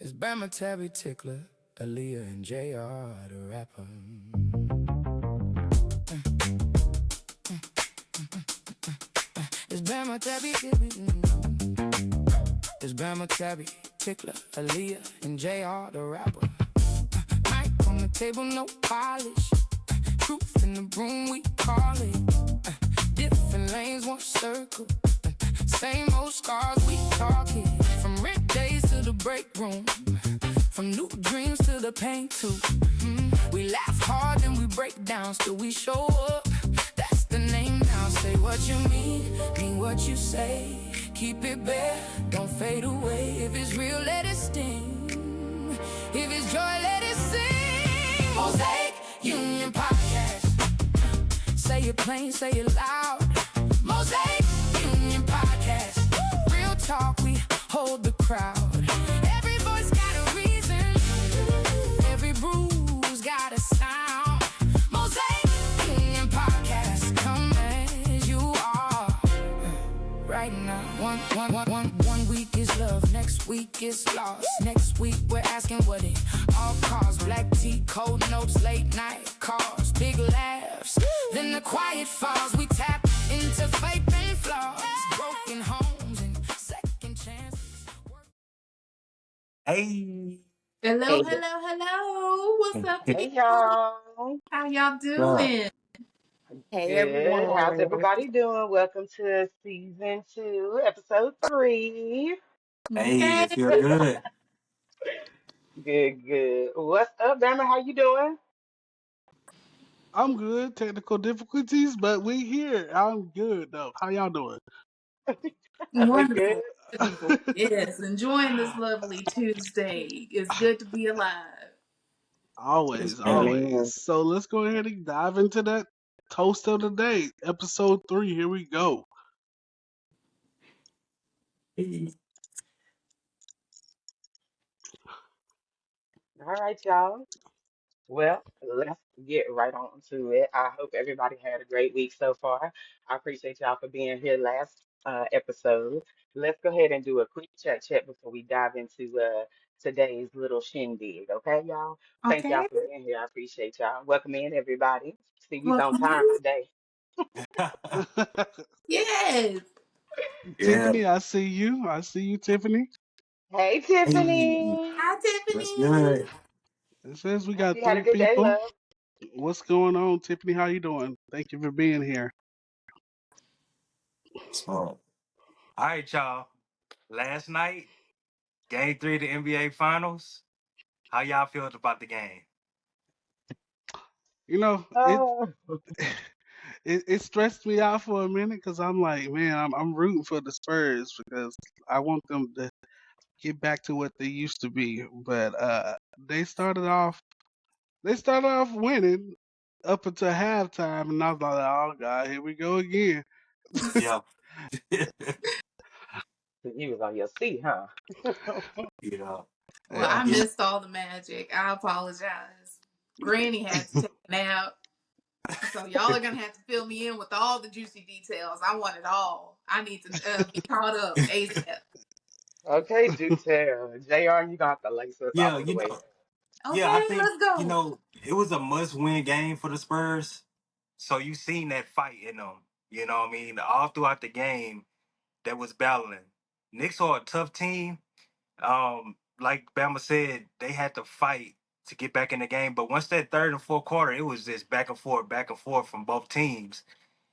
It's Bama Tabby Tickler, Aaliyah and JR the rapper. It's Bama Tabby, it's Bama Tabby Tickler, Aaliyah and JR the rapper. Mic on the table, no polish. Truth in the room, we call it. Different lanes, one circle. Same old scars, we talking. From rent days to the break room. From new dreams to the pain too. We laugh hard and we break down. Still we show up, that's the name now. Say what you mean what you say. Keep it bare, don't fade away. If it's real, let it sting. If it's joy, let it sing. Mosaic Union Podcast. Say it plain, say it loud. Mosaic Union Podcast. Real talk, we hold the crowd. Every voice got a reason. Every bruise got a sound. Mosaic Union Podcast. Come as you are. Right now, one week is love, next week is lost. Next week we're asking what it all costs. Black tea, cold notes, late night calls, big laughs. Then the quiet falls. We tap into faith and flaws, broken homes and second chances. Hey. Hello. What's up, Hey people? y'all. How y'all doing? Hey Good. How's everyone. everybody doing? Welcome to season 2, episode 3. Hey, Yay! it feel good. Good. What's up, Bama? How you doing? I'm good. Technical difficulties, but we here. I'm good though. How y'all doing? Good. Wonderful. Wonderful. Yes, enjoying this lovely Tuesday. It's good to be alive. Yes, Always. Amen. So let's go ahead and dive into that toast of the day, episode 3. Here we go. man. All right, y'all. Well, let's get right on to it. I hope everybody had a great week so far. I appreciate y'all for being here last episode. Let's go ahead and do a quick chat before we dive into today's little shindig. Okay, y'all? Thank y'all Okay. for being here. I appreciate y'all. Welcome in, everybody. See, we's on Welcome time in. today. Yes. Yeah. Tiffany, I see you. I see you, Tiffany. Hey, Hey, Tiffany. Hi, what's Tiffany. good? It says we Hope got you had a 3 good day, people. love. What's going on, Tiffany? How you doing? Thank you for being here. So, all right, y'all. Last night, game 3 of the NBA Finals. How y'all felt about the game? You know, it Oh, it stressed me out for a minute because I'm like, man, I'm rooting for the Spurs because I want them to get back to what they used to be. But they started off winning up until halftime, and I was like, oh god, here we go again. Yeah. you was on your seat, huh? you know, Well, I you know, missed all the magic. I apologize. Granny had to take a nap. So y'all are gonna have to fill me in with all the juicy details. I want it all. I need to be caught up ASAP. Okay, do tell. JR, you got to lace us yeah, all the way. yeah, I Okay, think, let's go. it was a must-win game for the Spurs. So you seen that fight in them. You know what I mean? All throughout the game, that was battling. Knicks are a tough team. Like Bama said, they had to fight to get back in the game. But once that third and fourth quarter, it was just back and forth from both teams.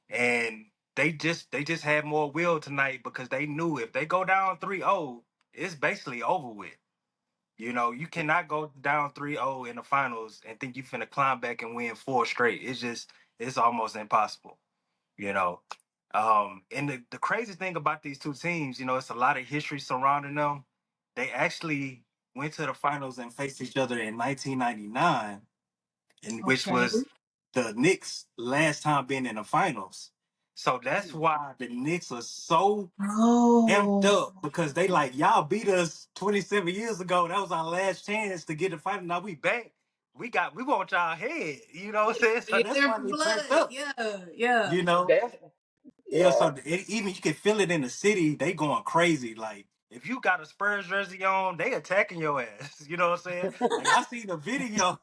And they just had more will tonight because they knew if they go down 3-0, it's basically over with. You know, you cannot go down 3-0 in the finals and think you finna climb back and win 4 straight. It's almost impossible, you know. And the crazy thing about these two teams, it's a lot of history surrounding them. They actually went to the finals and faced each other in 1999, and which Okay. was the Knicks' last time being in the finals. So that's why the Knicks are so amped Oh, up because they like y'all beat us 27 years ago. That was our last chance to get the final. Now we back. We want y'all head. You know what I'm saying? So you're that's there why for they turned blood. up. Yeah, yeah. You know. That's Yeah, yeah. so even you can feel it in the city. They going crazy. Like if you got a Spurs jersey on, they attacking your ass. You know what I'm saying? Like I seen a video.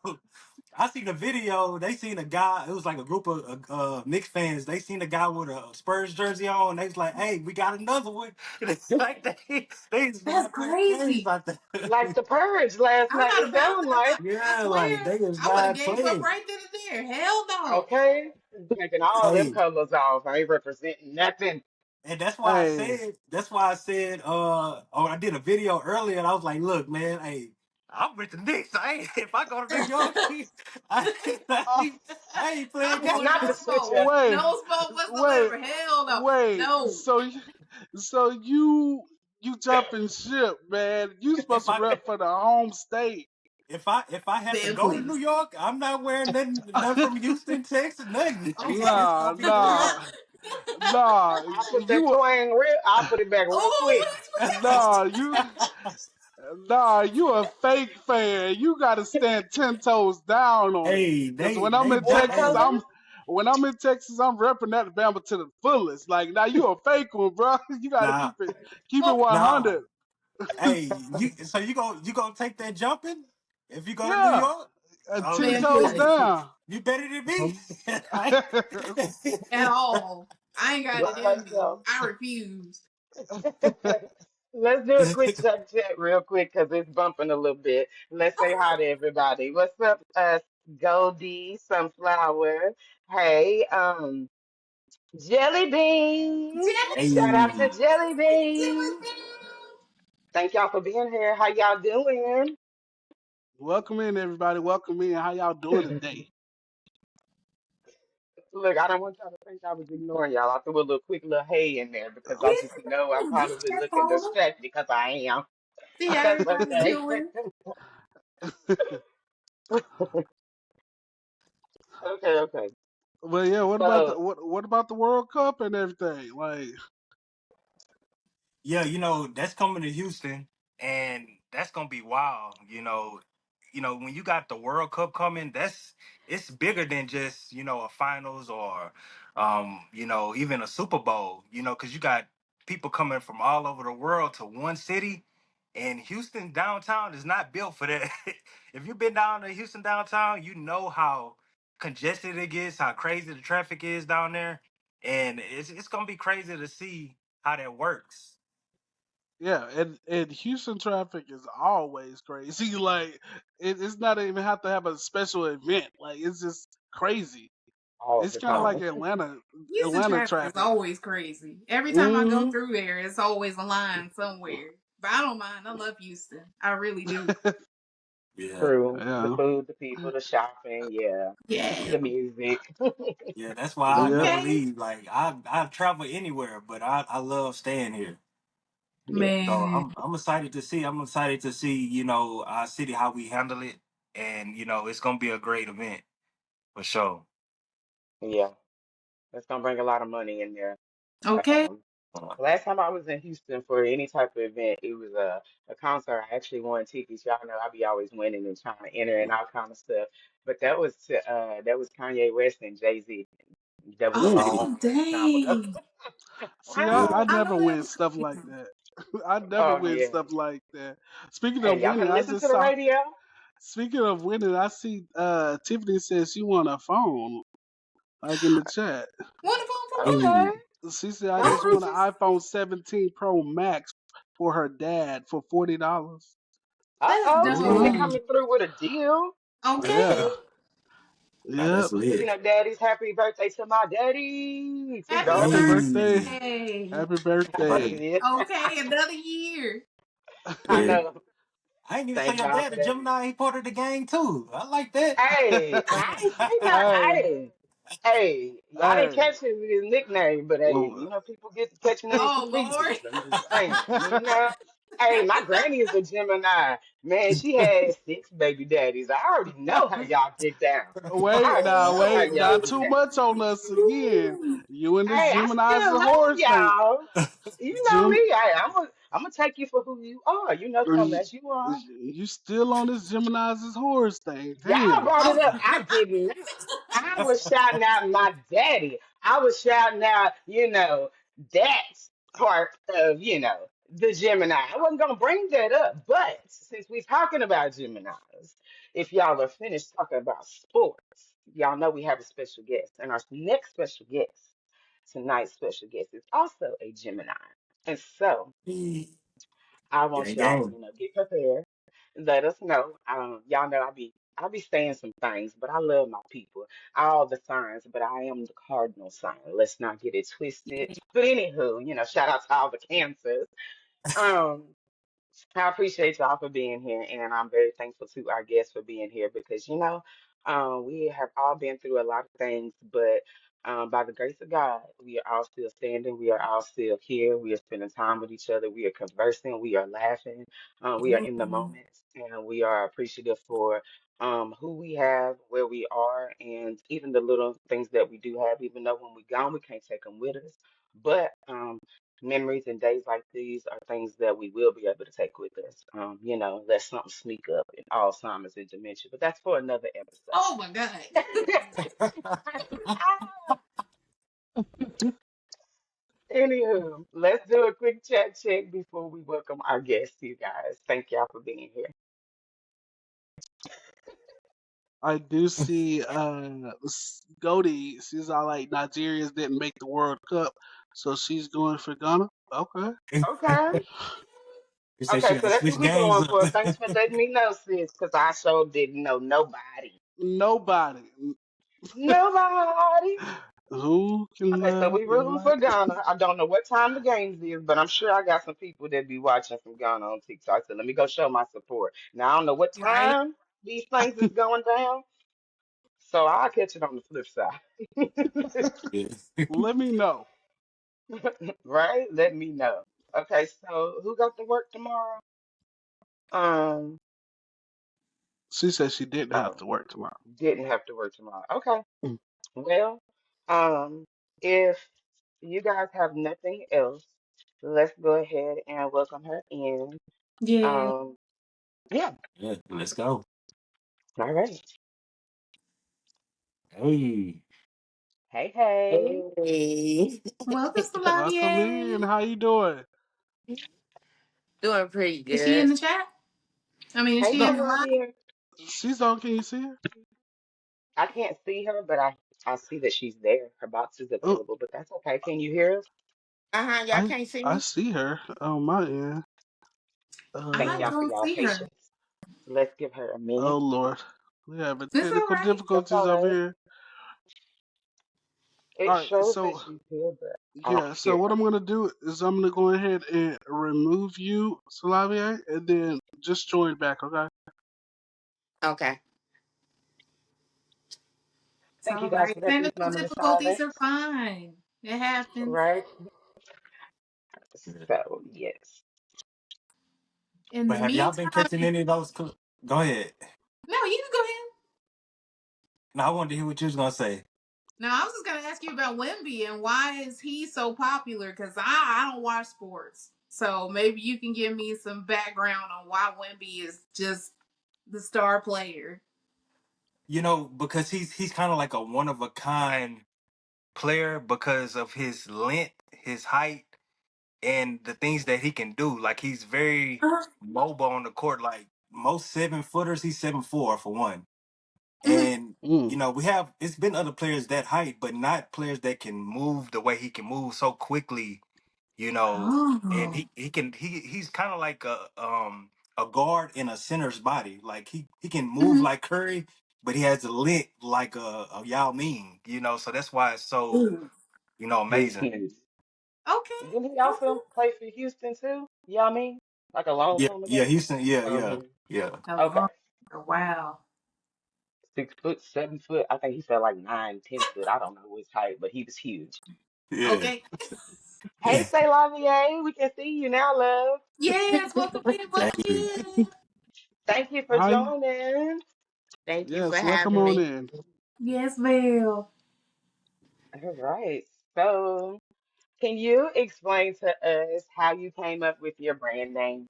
I seen a video. They seen a guy. It was like a group of Knicks fans. They seen a guy with a Spurs jersey on. They was like, "Hey, we got another one." It's like they is That's not playing games crazy. like that. Like the purge last I'm night, not it about sounded like. that. I Yeah, like swear, they is I would have not gave up playing. right then and there. Hell no. Okay, taking all them Hey, colors off. I ain't representing nothing. and that's why I Hey, said. That's why I said. Oh, I did a video earlier, and I was like, "Look, man, hey, I'm with the Knicks. I ain't, if I go to New York, I, uh, I ain't I playing don't want Not no the games. smoke. switcher. wait, No smoke wait, whatsoever. Hell no. wait. No. So you jumping ship, man. You supposed If to I rep for the home state. if I have to Ben, go to New please. York, I'm not wearing nothing from Houston, Texas, nothing. Okay. It's Nah, gonna be New nah, nah. I put that You twang real. I put it back real Oh, quick. nah you nah you a fake fan. You gotta stand 10 toes down on it. hey, Cause they What color? when I'm in Texas, I'm repping that Bama to the fullest. Like now you a fake one, bro. You gotta nah keep it okay. 100. hey you gonna take that jumping if you go to New Yeah, York? Oh, ten Ben, toes please. down. you better than me. I- At all. I ain't got it All right, in me. so I refuse. let's do a quick check chat real quick because it's bumping a little bit. Let's say hi to everybody. What's up, Goldie Sunflower? Hey, Jelly Bean. Shout Jelly out to hey, Jelly Bean. bean. Thank y'all for being here. How y'all doing? Welcome in, everybody. Welcome in. How y'all doing today? Look, I don't want y'all to think I was ignoring y'all. I threw a little quick little hey in there because I We just know I'm know. Just probably check looking on them. distracted because I am. See how That's everybody's okay. doing. Okay, okay. But yeah, So, what about the World Cup and everything? Like, yeah, that's coming to Houston, and that's gonna be wild. When you got the World Cup coming, it's bigger than just a finals or even a Super Bowl. Because you got people coming from all over the world to one city, and Houston downtown is not built for that. If you've been down to Houston downtown, you know how congested it gets, how crazy the traffic is down there, and it's gonna be crazy to see how that works. yeah, and Houston traffic is always crazy. Like, it's not even have to have a special event. Like, it's just crazy. all It's the kind of Oh, like time. Houston Atlanta traffic is traffic. always crazy. Every time I go Hmm. through there, it's always a line somewhere. But I don't mind. I love Houston. I really do. Yeah, True. The Yeah. food, the people, the shopping, yeah. Yeah. The music. yeah. That's why I Yep. never Okay. leave. Like I travel anywhere, but I love staying here. Yeah. So Man. I'm excited to see. I'm excited to see our city how we handle it, and it's gonna be a great event for sure. Yeah. That's gonna bring a lot of money in there. Okay. Um, last time I was in Houston for any type of event, it was a concert. I actually won tickets. Y'all know I be always winning and trying to enter and all kind of stuff. But that was Kanye West and Jay-Z. That was a Mm. Oh, long time ago. dang. See, I I never know that win was stuff like crazy. that. I never Oh win yeah. stuff like that. Speaking Hey, of y'all winning, better I listen to just the saw. radio. Speaking of winning, I see Tiffany says she won a phone, like in the chat. What about for what? Okay. Mm. She said I Don't just won an bitches. iPhone 17 Pro Max for her dad for $40. That's Uh-oh, Tiffany dope. Ooh. coming through with a deal. Okay. Yeah. Now Yep. that's Speaking lit. of daddies, happy birthday to my daddy, Happy Happy $2. birthday. birthday. Happy birthday. Yeah, Okay, another year. I Yeah. know. I ain't even say Thank your God dad for a that. Gemini. He part of the gang too. I like that. Hey, I ain't say nothing. Hey, Hey, y'all didn't hey. catch his nickname, but hey, Well, people get to catching names for Oh, reasons. Lord. I'm just saying. Hey, my granny is a Gemini. Man, she had six baby daddies. I already know how y'all get down. I wait already now, know how wait. y'all Not get too down. much on us again. You and this Hey, I Gemini's still a love horse thing. y'all. You know Gem, me. I'm gonna take you for who you are. You know, come you as you are. you still on this Gemini's horse thing. Y'all Damn. brought it up. Okay. I did not. I was shouting out my daddy. I was shouting out, that part of. The Gemini. I wasn't gonna bring that up, but since we're talking about Geminis, if y'all are finished talking about sports, y'all know we have a special guest, and our next special guest, tonight's special guest, is also a Gemini. And so I want Gang, y'all to, gang. get prepared. Let us know. Y'all know I be saying some things, but I love my people. All the signs, but I am the cardinal sign. Let's not get it twisted. But anywho, shout out to all the cancers. Um, I appreciate y'all for being here, and I'm very thankful to our guests for being here because, we have all been through a lot of things, but by the grace of God, we are all still standing. We are all still here. We are spending time with each other. We are conversing. We are laughing. We are in the Mhm. moment, and we are appreciative for who we have, where we are, and even the little things that we do have, even though when we're gone, we can't take them with us. But memories and days like these are things that we will be able to take with us. Let something sneak up in Alzheimer's and dementia, but that's for another Oh my God. episode. Anywho, let's do a quick chat check before we welcome our guests, you guys. Thank y'all for being here. I do see Goldie. She's all like Nigerians didn't make the World Cup, so she's going for Ghana. Okay. Okay. You say she Okay, got so to that's what switch we're games going up. for. Thanks for letting me know, sis, because I sure didn't know nobody. Nobody. Nobody. Who can Okay, so love we you rooting like? for Ghana. I don't know what time the games is, but I'm sure I got some people that be watching from Ghana on TikTok. So let me go show my support. Now I don't know what Right. time these things is going down, so I'll catch it on the flip side. Yeah. Let me know. Right? Let me know. Okay, so who got to work tomorrow? Um, She said she didn't have oh, to work tomorrow. didn't have to work tomorrow. Okay. Well, um, if you guys have nothing else, let's go ahead and welcome her in. Yeah. Um, yeah. Yeah, let's go. All right. Hey. Hey, hey. Hey, Welcome, Welcome in. Lavye. How you doing? doing pretty Is she in good. the chat? I mean, is Hey, she No, in the hey, live? Lavye. she's on. Can you see her? I can't see her, but I see that she's there. Her box is Oh, available, but that's okay. Can you hear us? Y'all I can't see I me. see her on my end. Thank I y'all for Uh don't y'all see her. patience. Let's give her a oh minute. Lord, we having It's all technical right. That's difficulties all over right. here. It All right, shows that so she's here, but I don't yeah, so hear what her. I'm gonna do is I'm gonna go ahead and remove you, Salavia, and then just join back. Okay. Okay. It's Thank you all guys right. for that brief Technical moment of difficulties silence. are fine. It happens. Right? Yeah. So, yes. In But the have y'all been meantime, catching any of those? Go ahead. no, you can go ahead. No, I wanted to hear what you was gonna say. Now, I was just gonna ask you about Wemby and why is he so popular? Because I don't watch sports, so maybe you can give me some background on why Wemby is just the star player. Because he's kind of like a one of a kind player because of his length, his height, and the things that he can do. Like he's very Uh-huh. mobile on the court. Like most 7 footers, he's 7'4" for one. Mhm. And Mm, we have it's been other players that height, but not players that can move the way he can move so quickly. And Oh. he's kind of like a guard in a center's body. Like he can move Mhm. like Curry, but he has a length like a Yao Ming. So that's why it's so Ooh. He's amazing. huge. Okay. Didn't he Okay. also play for Houston too? You know what I mean? Like a long Yeah, time yeah, ago? Houston, yeah, yeah, Um, yeah, A okay. long. Wow. 6 foot, 7 foot. I think he felt like 9, 10 foot. I don't know his height, but he was huge. yeah. Okay. Hey, say Lavie, we can see you now, love. Yes. Welcome in. Thank Welcome you. in. Thank you for hi. joining. Thank you for Yes, welcome having on me. in. Yes, ma'am. All right. So, can you explain to us how you came up with your brand name?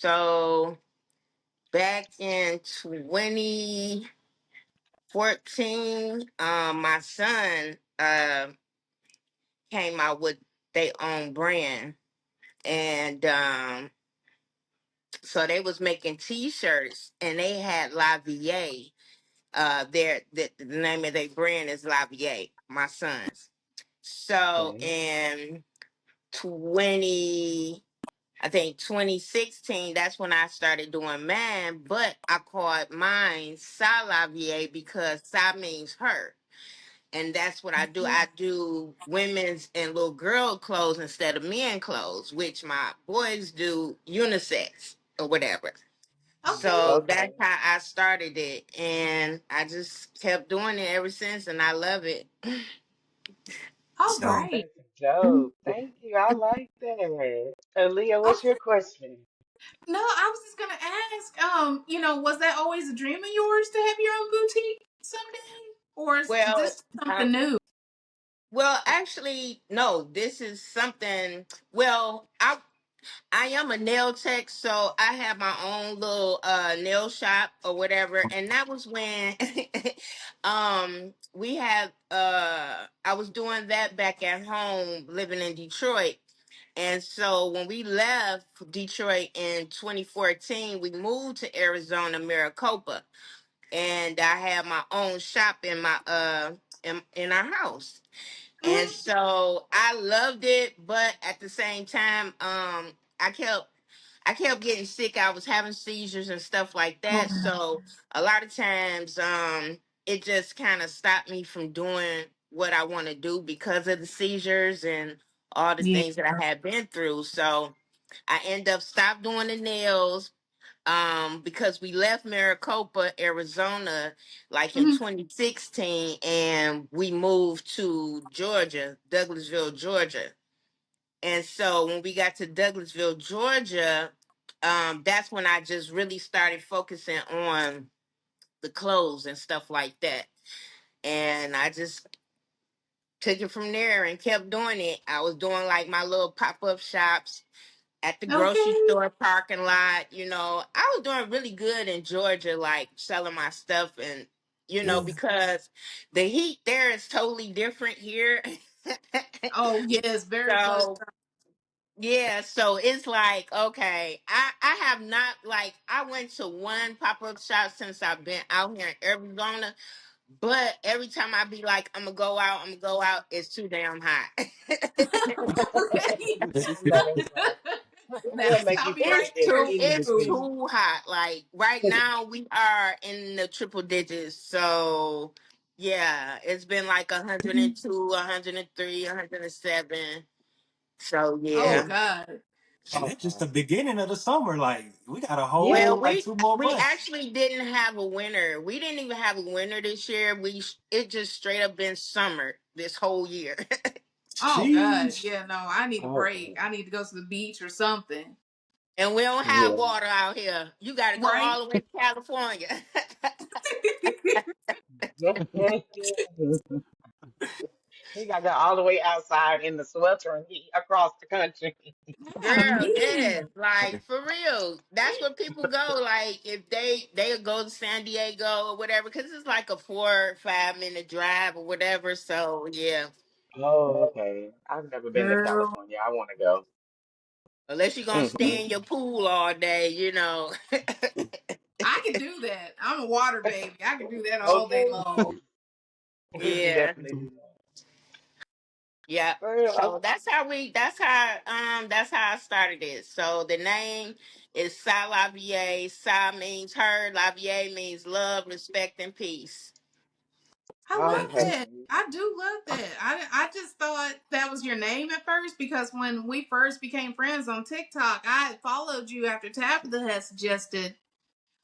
So back in 2014, my son came out with their own brand, and so they was making T-shirts, and they had Lavye. The name of their brand is Lavye. My son's. So Okay. in 20, I think 2016, that's when I started doing mine. But I called mine Sa Layve because Sa means her. And that's what I do. I do women's and little girl clothes instead of men clothes, which my boys do unisex or whatever. Okay. So Okay. that's how I started it. And I just kept doing it ever since, and I love it. All So right. That's dope. Thank you. I like that. Leah, what's your Okay. question? No, I was just gonna ask, was that always a dream of yours to have your own boutique someday? Or is Well, this uh, something new? well, actually, no. This is something. Well, I am a nail tech, so I have my own little nail shop or whatever. And that was when we had I was doing that back at home living in Detroit. And so when we left Detroit in 2014, we moved to Arizona, Maricopa, and I had my own shop in my in our house. And Hmm. so I loved it, but at the same time, I kept I kept getting sick. I was having seizures and stuff like that. So a lot of times, it just kind of stopped me from doing what I want to do because of the seizures and all the Yeah. things that I had been through. So I end up stopped doing the nails, because we left Maricopa, Arizona, like in Hmm. 2016, and we moved to Georgia, Douglasville, Georgia. And so when we got to Douglasville, Georgia, that's when I just really started focusing on the clothes and stuff like that. And I just took it from there and kept doing it. I was doing like my little pop up shops at the grocery Okay. store parking lot. I was doing really good in Georgia, like selling my stuff, and yeah, because the heat there is totally different here. Oh yes, very close. So yeah, so it's like, okay, I have not, like, I went to one pop-up shop since I've been out here in Arizona, but every time I be like, I'm gonna go out, it's too damn hot. Okay. That is right. Now It'll make you stop me right forget that there. heating It's degree. Ooh. too hot. Like right now we are in the triple digits. So yeah, it's been like 102, 103, 107. So Oh yeah. yeah. God. And that's just Okay. the beginning of the summer. Like we got a Yeah. Well, whole like we 2 more months. actually didn't have a winter. We didn't even have a winter this year. It just straight up been summer this whole year. Oh God. Sheesh. Yeah, no, I need a break. Okay. I need to go to the beach or something. And we don't have Yeah. water out here. You got to go Right? all the way to California. He got to go all the way outside in the sweltering heat across the country. Yeah, Girl, man. yes, like for real. That's where people go. Like if they'll go to San Diego or whatever, because it's like a 4 or 5 minute drive or whatever. So yeah, Oh, okay. I've never been to Girl. California. I want to go. unless you're gonna stay in Mm-mm. your pool all day. I can do that. I'm a water baby. I can do that all day Okay. long. We can Yeah, definitely do that. yeah. Well, So that's how I started it. So the name is Sa Layve. Sa means her. Layve means love, respect, and peace. I love okay. that. I do love that. I just thought that was your name at first because when we first became friends on TikTok, I had followed you after Tabitha had suggested,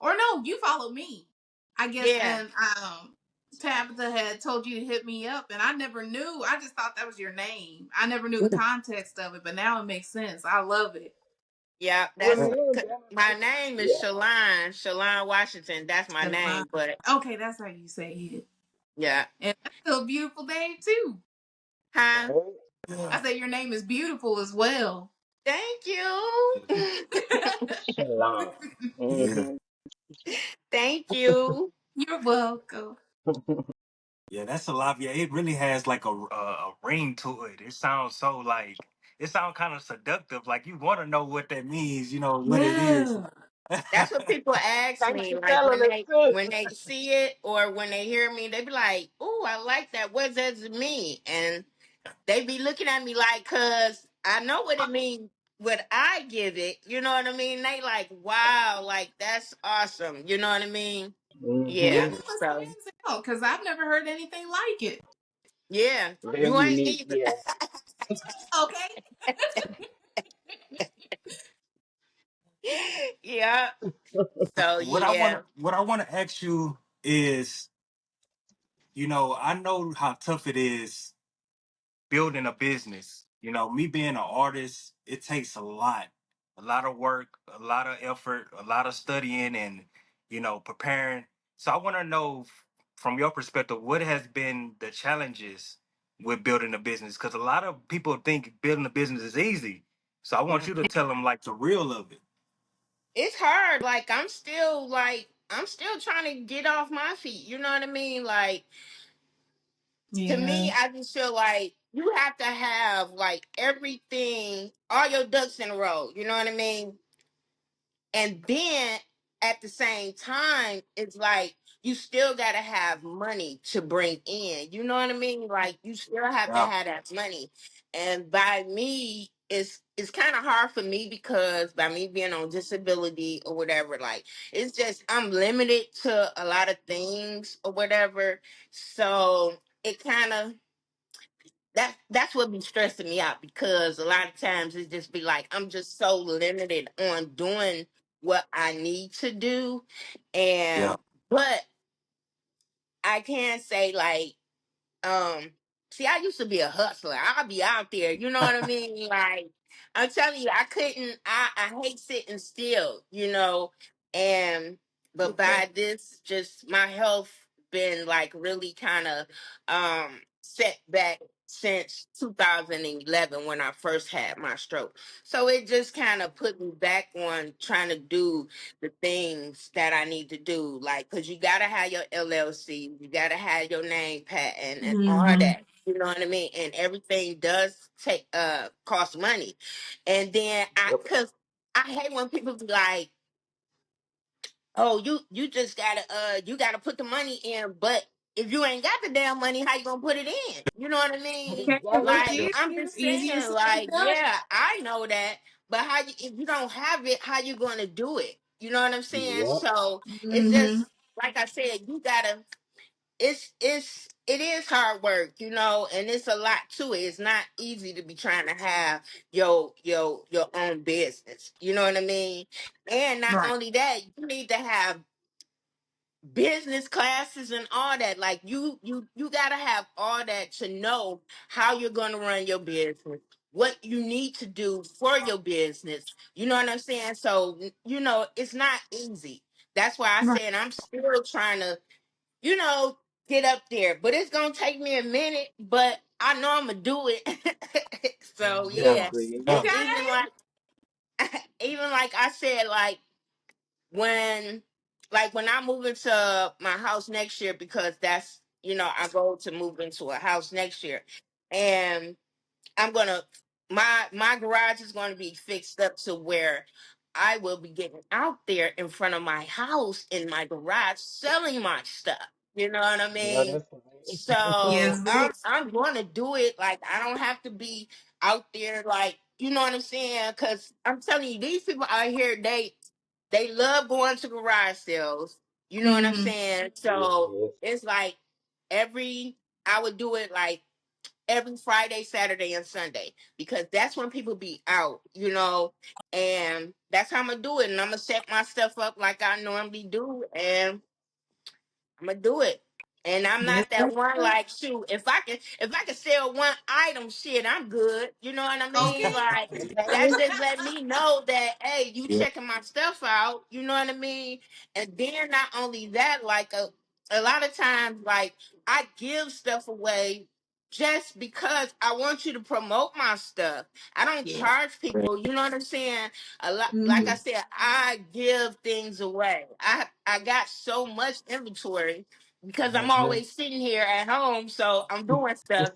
or no, you followed me, I guess, Yeah, and Tabitha had told you to hit me up, and I never knew. I just thought that was your name. I never knew the context of it, but now it makes sense. I love it. yeah. Well, That's yeah, my definitely. name is Yeah. Shalon Washington. That's my Shalon. name. But Okay, that's how you say it, yeah, and that's still a beautiful name too. huh? Right? I say your name is beautiful as well. Thank you. Shalom. Yeah. Mm-hmm. Thank you. You're welcome. Yeah, that's a Lavia. It really has like a ring to it. It sounds so like. it sounds kind of seductive. Like you want to know what that means, you know, what it is. Yeah. That's what people ask Thanks me, for like telling us too. when they see it or when they hear me, they be like, "Oh, I like that. What does it mean?" And they be looking at me like, "Cause I know what it means. What I give it, you know what I mean?" They like, "Wow, like that's awesome." You know what I mean? Yeah, Yeah. Mm-hmm. that one So stands out because I've never heard anything like it. yeah, you Very ain't unique, either. yeah. Okay. Yeah. So yeah. What I want to ask you is, you know, I know how tough it is building a business. You know, me being an artist, it takes a lot of work, a lot of effort, a lot of studying and, you know, preparing. So I want to know from your perspective, what has been the challenges with building a business? Because a lot of people think building a business is easy. So I want you to tell them like the real of it. It's hard. I'm still trying to get off my feet. You know what I mean? Like to Yeah. me, I just feel like you have to have like everything, all your ducks in a row. You know what I mean? And then at the same time, it's like you still got to have money to bring in. You know what I mean? Like you still have to Yeah. have that money. And by me, it's kind of hard for me because by me being on disability or whatever, like it's just I'm limited to a lot of things or whatever. So it kind of that's what be stressing me out because a lot of times it just be like I'm just so limited on doing what I need to do. Yeah. And but I can say like um, see, I used to be a hustler. I'll be out there, you know what I mean? Like, I'm telling you, I couldn't. I hate sitting still, you know. And but by this, just my health been like really kind of set back since 2011 when I first had my stroke. So it just kind of put me back on trying to do the things that I need to do, like because you gotta have your LLC, you gotta have your name patent and all Mm-hmm. that. You know what I mean? And everything does take cost money. And then Yep. cause I hate when people be like, oh, you just gotta you gotta put the money in, but if you ain't got the damn money, how you gonna put it in? You know what I mean? Okay, look Like Exactly. easier. I'm just Easier saying, said than like, done. yeah, I know that, but if you don't have it, how you gonna do it? You know what I'm saying? Yep. So it's Mm-hmm. just like I said, you gotta it is hard work, you know, and it's a lot to it. It's not easy to be trying to have your own business. You know what I mean? And not Right. only that, you need to have business classes and all that. Like you gotta have all that to know how you're gonna run your business, what you need to do for your business. You know what I'm saying? So you know it's not easy. That's why I Right. said I'm still trying to, you know, get up there. But it's gonna take me a minute, but I know I'm gonna do it. So Yeah. yeah. Exactly. And Yeah. even Okay. like even like I said, when when I move into my house next year, because that's, you know, I go to move into a house next year, and I'm gonna my garage is gonna be fixed up to where I will be getting out there in front of my house in my garage selling my stuff. You know what I No, mean? that's right. So Yes, it I'm gonna do it. Like I don't have to be out there, like, you know what I'm saying? Because I'm telling you, these people out here, they love going to garage sales. You know what I'm is. saying? So Yes. it's like every I would do it like every Friday, Saturday, and Sunday because that's when people be out, you know, and that's how I'm gonna do it. And I'm gonna set my stuff up like I normally do, and I'm gonna do it. And I'm Yes, not that one sir. like shoot. If I can sell one item, shit, I'm good. You know what I mean? Okay. Like that Okay. just let me know that hey, you Yeah. checking my stuff out. You know what I mean? And then not only that, like a lot of times, like I give stuff away just because I want you to promote my stuff. I don't Yes. charge people. You know what I'm saying? A lot, like I Mm-hmm. said, I give things away. I got so much inventory because I'm That's good. always sitting here at home, so I'm doing stuff.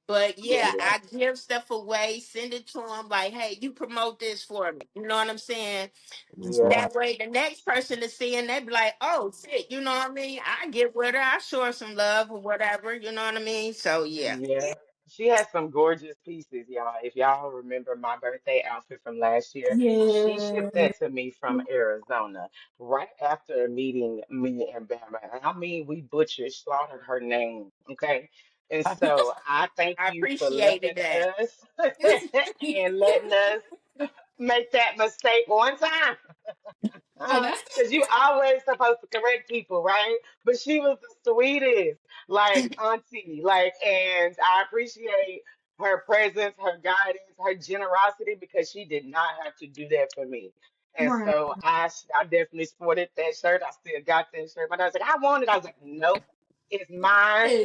But yeah, Yeah. I give stuff away, send it to them like, hey, you promote this for me. You know what I'm saying? That's right. Yeah. That way, the next person to see and they be like, oh, shit, you know what I mean? I get with her, I show her some love or whatever, you know what I mean? So, yeah. Yeah. She has some gorgeous pieces, y'all. If y'all remember my birthday outfit from last year, she Yeah. shipped that to me from Arizona right after meeting me and Bama. And I mean, we butchered, slaughtered her name. Okay. And I, so I thank I you for loving appreciated that. us and letting us make that mistake one time. Hey, that's Because you always supposed to correct people, right? But she was the sweetest, like auntie, like, and I appreciate her presence, her guidance, her generosity because she did not have to do that for me. And right. so I definitely sported that shirt. I still got that shirt, but I was like, I want it. I was like, nope, it's mine. Hey,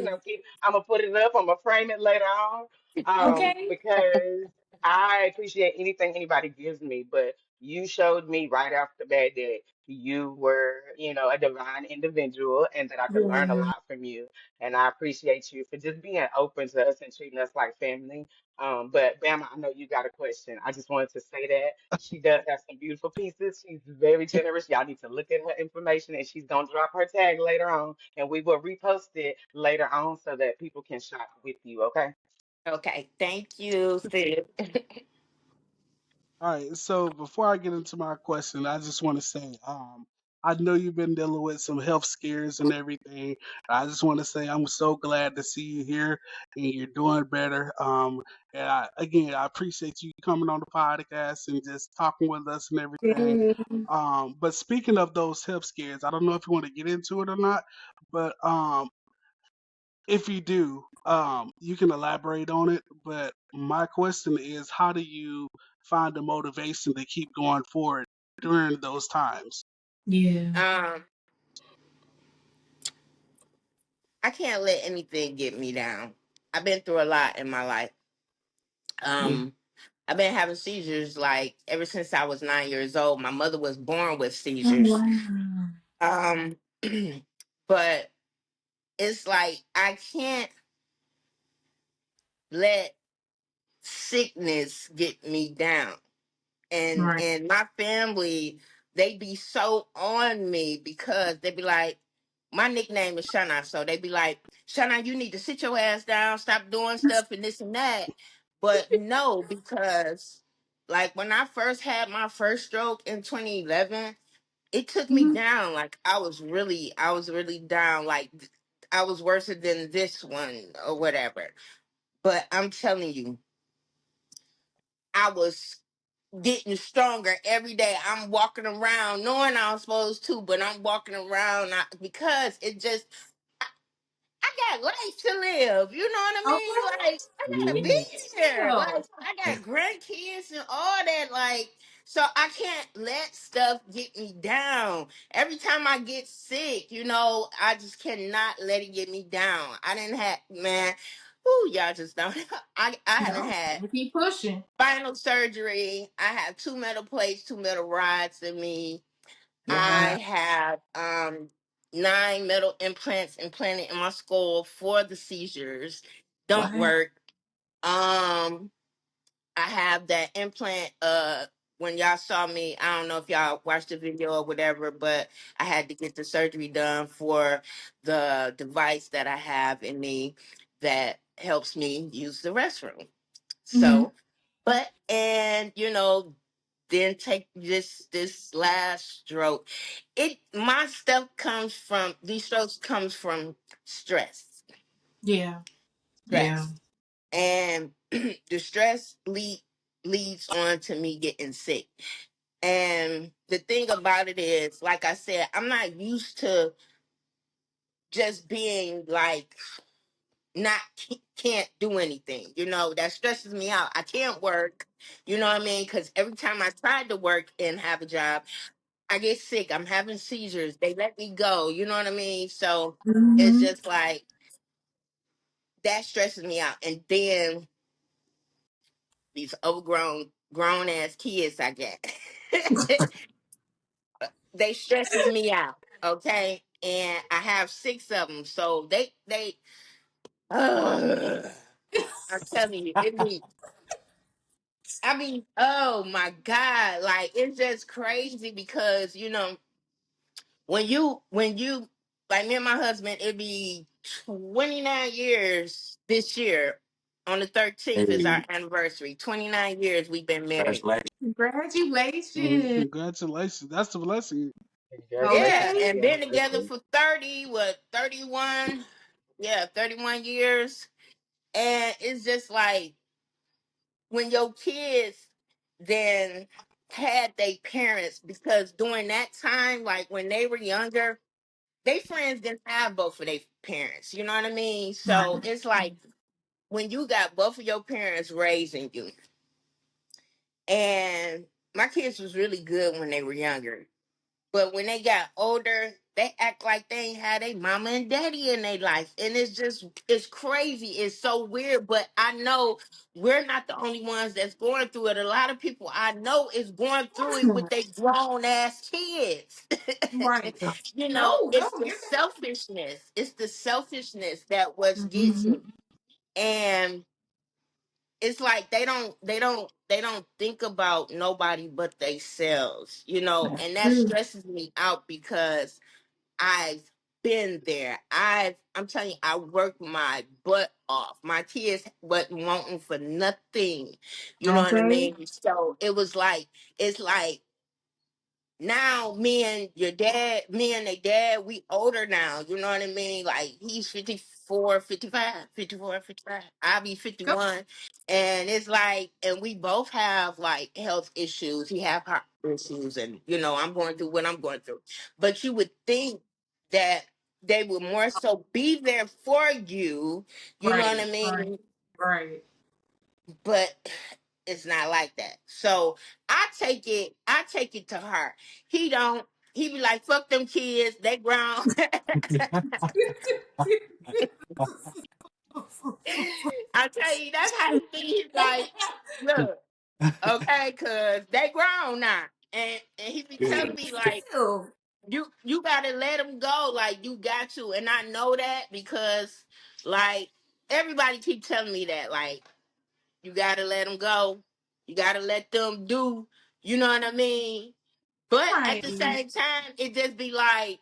I'm gonna put it up. I'm gonna frame it later on, okay. because I appreciate anything anybody gives me, but you showed me right off the bat that you were, a divine individual and that I could learn a Yeah. lot from you. And I appreciate you for just being open to us and treating us like family. But Bama, I know you got a question. I just wanted to say that she does have some beautiful pieces. She's very generous. Y'all need to look at her information and she's gonna drop her tag later on and we will repost it later on so that people can shop with you, okay? Okay, thank you, sis. All right, so before I get into my question, I just want to say, I know you've been dealing with some health scares and everything. I just want to say I'm so glad to see you here and you're doing better. And again, I appreciate you coming on the podcast and just talking with us and everything. Yeah. But speaking of those health scares, I don't know if you want to get into it or not, but if you do, you can elaborate on it. But my question is, how do you find the motivation to keep going forward during those times? Yeah. um, I can't let anything get me down. I've been through a lot in my life. Yeah. Um, I've been having seizures like ever since I was 9 years old. My mother was born with Oh, seizures. wow. Um, but it's like I can't let sickness get me down. and Right. and my family, they be so on me because they be like, my nickname is Shana, so they be like, Shana, you need to sit your ass down, stop doing stuff and this and that. But no, because like when I first had my first stroke in 2011, it took me Mhm. down. Like I was really down. Like I was worse than this one or whatever. But I'm telling you, I was getting stronger every day. I'm walking around knowing I'm supposed to, but I'm walking around because it just, I got life to live. You know what I Okay. mean? Like, I gotta be Yeah. here. Yeah. Like, I got grandkids and all that. Like, so I can't let stuff get me down. Every time I get sick, I just cannot let it get me down. I didn't have, man, ooh, y'all just don't. I haven't No. had Gotta keep pushing. spinal surgery. I have two metal plates, two metal rods in me. I Wow. have 9 metal implants implanted in my skull for the seizures. Don't Wow. work. I have that implant when y'all saw me, I don't know if y'all watched the video or whatever, but I had to get the surgery done for the device that I have in me that helps me use the restroom. Hmm. So, but and then take this last stroke. It my stuff comes from these strokes comes from stress. Yeah. Yeah. Stress. And the stress leads on to me getting sick. And the thing about it is, like I said, I'm not used to just being like not can't do anything. That stresses me out. I can't work. You know what I mean? Because every time I tried to work and have a job, I get sick. I'm having seizures. They let me go. You know what I mean? So it's Hmm. just like that stresses me out. And then these overgrown, grown ass kids I get, they stresses me out. Okay. and I have 6 of them. So I'm telling you, I mean, oh my God, like it's just crazy because when you like me and my husband, it'd be 29 years this year. On the 13th is our anniversary. 29 years we've been married. Congratulations. Congratulations. That's a blessing. Yeah, Congratulations to Okay. and the been together anniversary. for 31? Yeah, 31 years. And it's just like when your kids then had their parents, because during that time, like when they were younger, they friends didn't have both of their parents. You know what I mean? So Right. it's like when you got both of your parents raising you, and my kids was really good when they were younger. But when they got older, they act like they ain't had a mama and daddy in their life. And it's crazy. It's so weird. But I know we're not the only ones that's going through it. A lot of people I know is going through it with their grown ass kids. Right. No, It's no, the you're selfishness. It's the selfishness that what not. gets you. And it's like they don't think about nobody but themselves, That's and that true. stresses me out because I've been there. I'm telling you, I worked my butt off. My kids wasn't wanting for nothing. You know what I Okay. mean? So it's like now me and their dad, we older now. You know what I mean? Like he's 54, 55, 54, 55. I'll be Go. 51. And it's like, and we both have like health issues. He have heart issues, and I'm going through what I'm going through. But you would think that they would more so be there for you, you know what I Right. Right. mean? Right. But it's not like that. So I take it to heart. He don't. He be like, fuck them kids, they grown. I tell you, that's how he be. He's like, look, okay, cause they grown now. And he be telling me like, Still. you gotta let them go. Like you got to. And I know that because like everybody keep telling me that. Like, you gotta let them go. You gotta let them do. You know what I mean? But at Right. the same time, it just be like,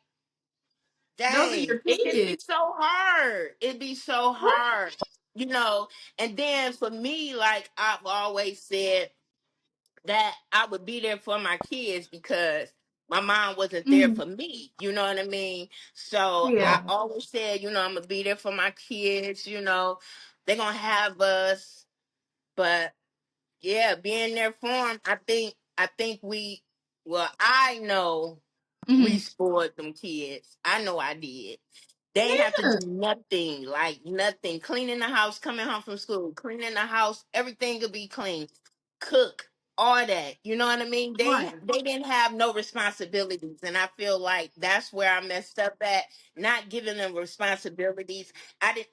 Those are dang, your it just be kids. so hard. It be so Right. hard, you know. And then for me, like I've always said, that I would be there for my kids because my mom wasn't there Mhm. for me. You know what I mean? So I Yeah. always said, I'm gonna be there for my kids. They're gonna have us, but yeah, being there for them, I think I know we Hmm. spoiled them kids. I know I did. They ain't have to Yeah. do nothing, like nothing. Cleaning the house, coming home from school, cleaning the house, everything could be clean. Cook, all that. You know what I mean? They Right. they didn't have no responsibilities, and I feel like that's where I messed up at, not giving them responsibilities.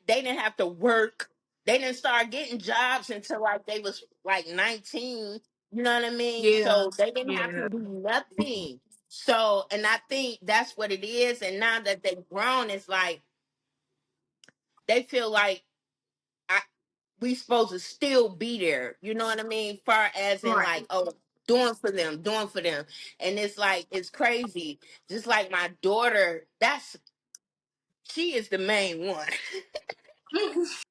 They didn't have to work. They didn't start getting jobs until like they was like 19. You know what I mean? Yeah. So they didn't have Yeah. to do nothing. So, and I think that's what it is. And now that they've grown, it's like they feel like I we supposed to still be there. You know what I mean? Far as in like, Right. oh, doing for them, doing for them. And it's like it's crazy. Just like my daughter, she is the main one.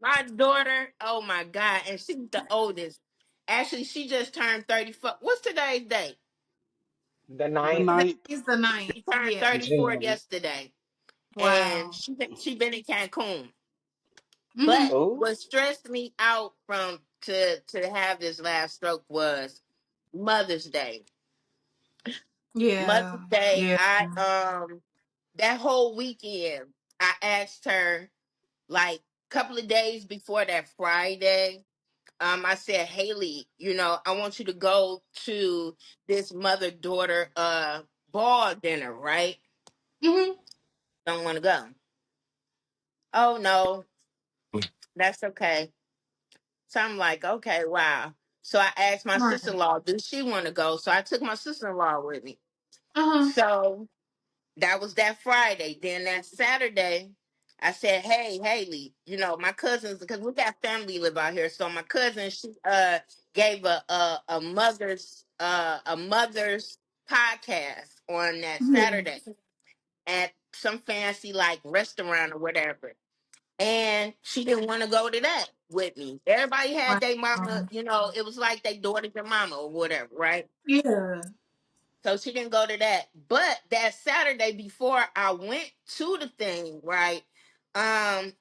My daughter, oh my God, and she's the oldest. Actually, she just turned 34. What's today's date? The The ninth Today ninth. is the ninth. Turned Yeah. 34 June. yesterday. And Wow. she been in Cancun. Hmm. But Oh, what stressed me out from to have this last stroke was Mother's Day. Yeah. Mother's Day, Yeah. I that whole weekend, I asked her like a couple of days before that Friday. I said, Haley, I want you to go to this mother-daughter ball dinner, right? Hmm. Don't want to go. Oh no, that's okay. So I'm like, okay, wow. So I asked my Right. sister-in-law, does she want to go? So I took my sister-in-law with me. Uh huh. So That was that Friday. Then that Saturday, I said, "Hey, Haley, my cousins, because we got family live out here. So my cousin, she gave a mother's podcast on that Mhm. Saturday at some fancy like restaurant or whatever. And she didn't want to go to that with me. Everybody had their mama, Wow. it was like they daughter their mama or whatever, right? Yeah. So she didn't go to that. But that Saturday before I went to the thing, right? Um,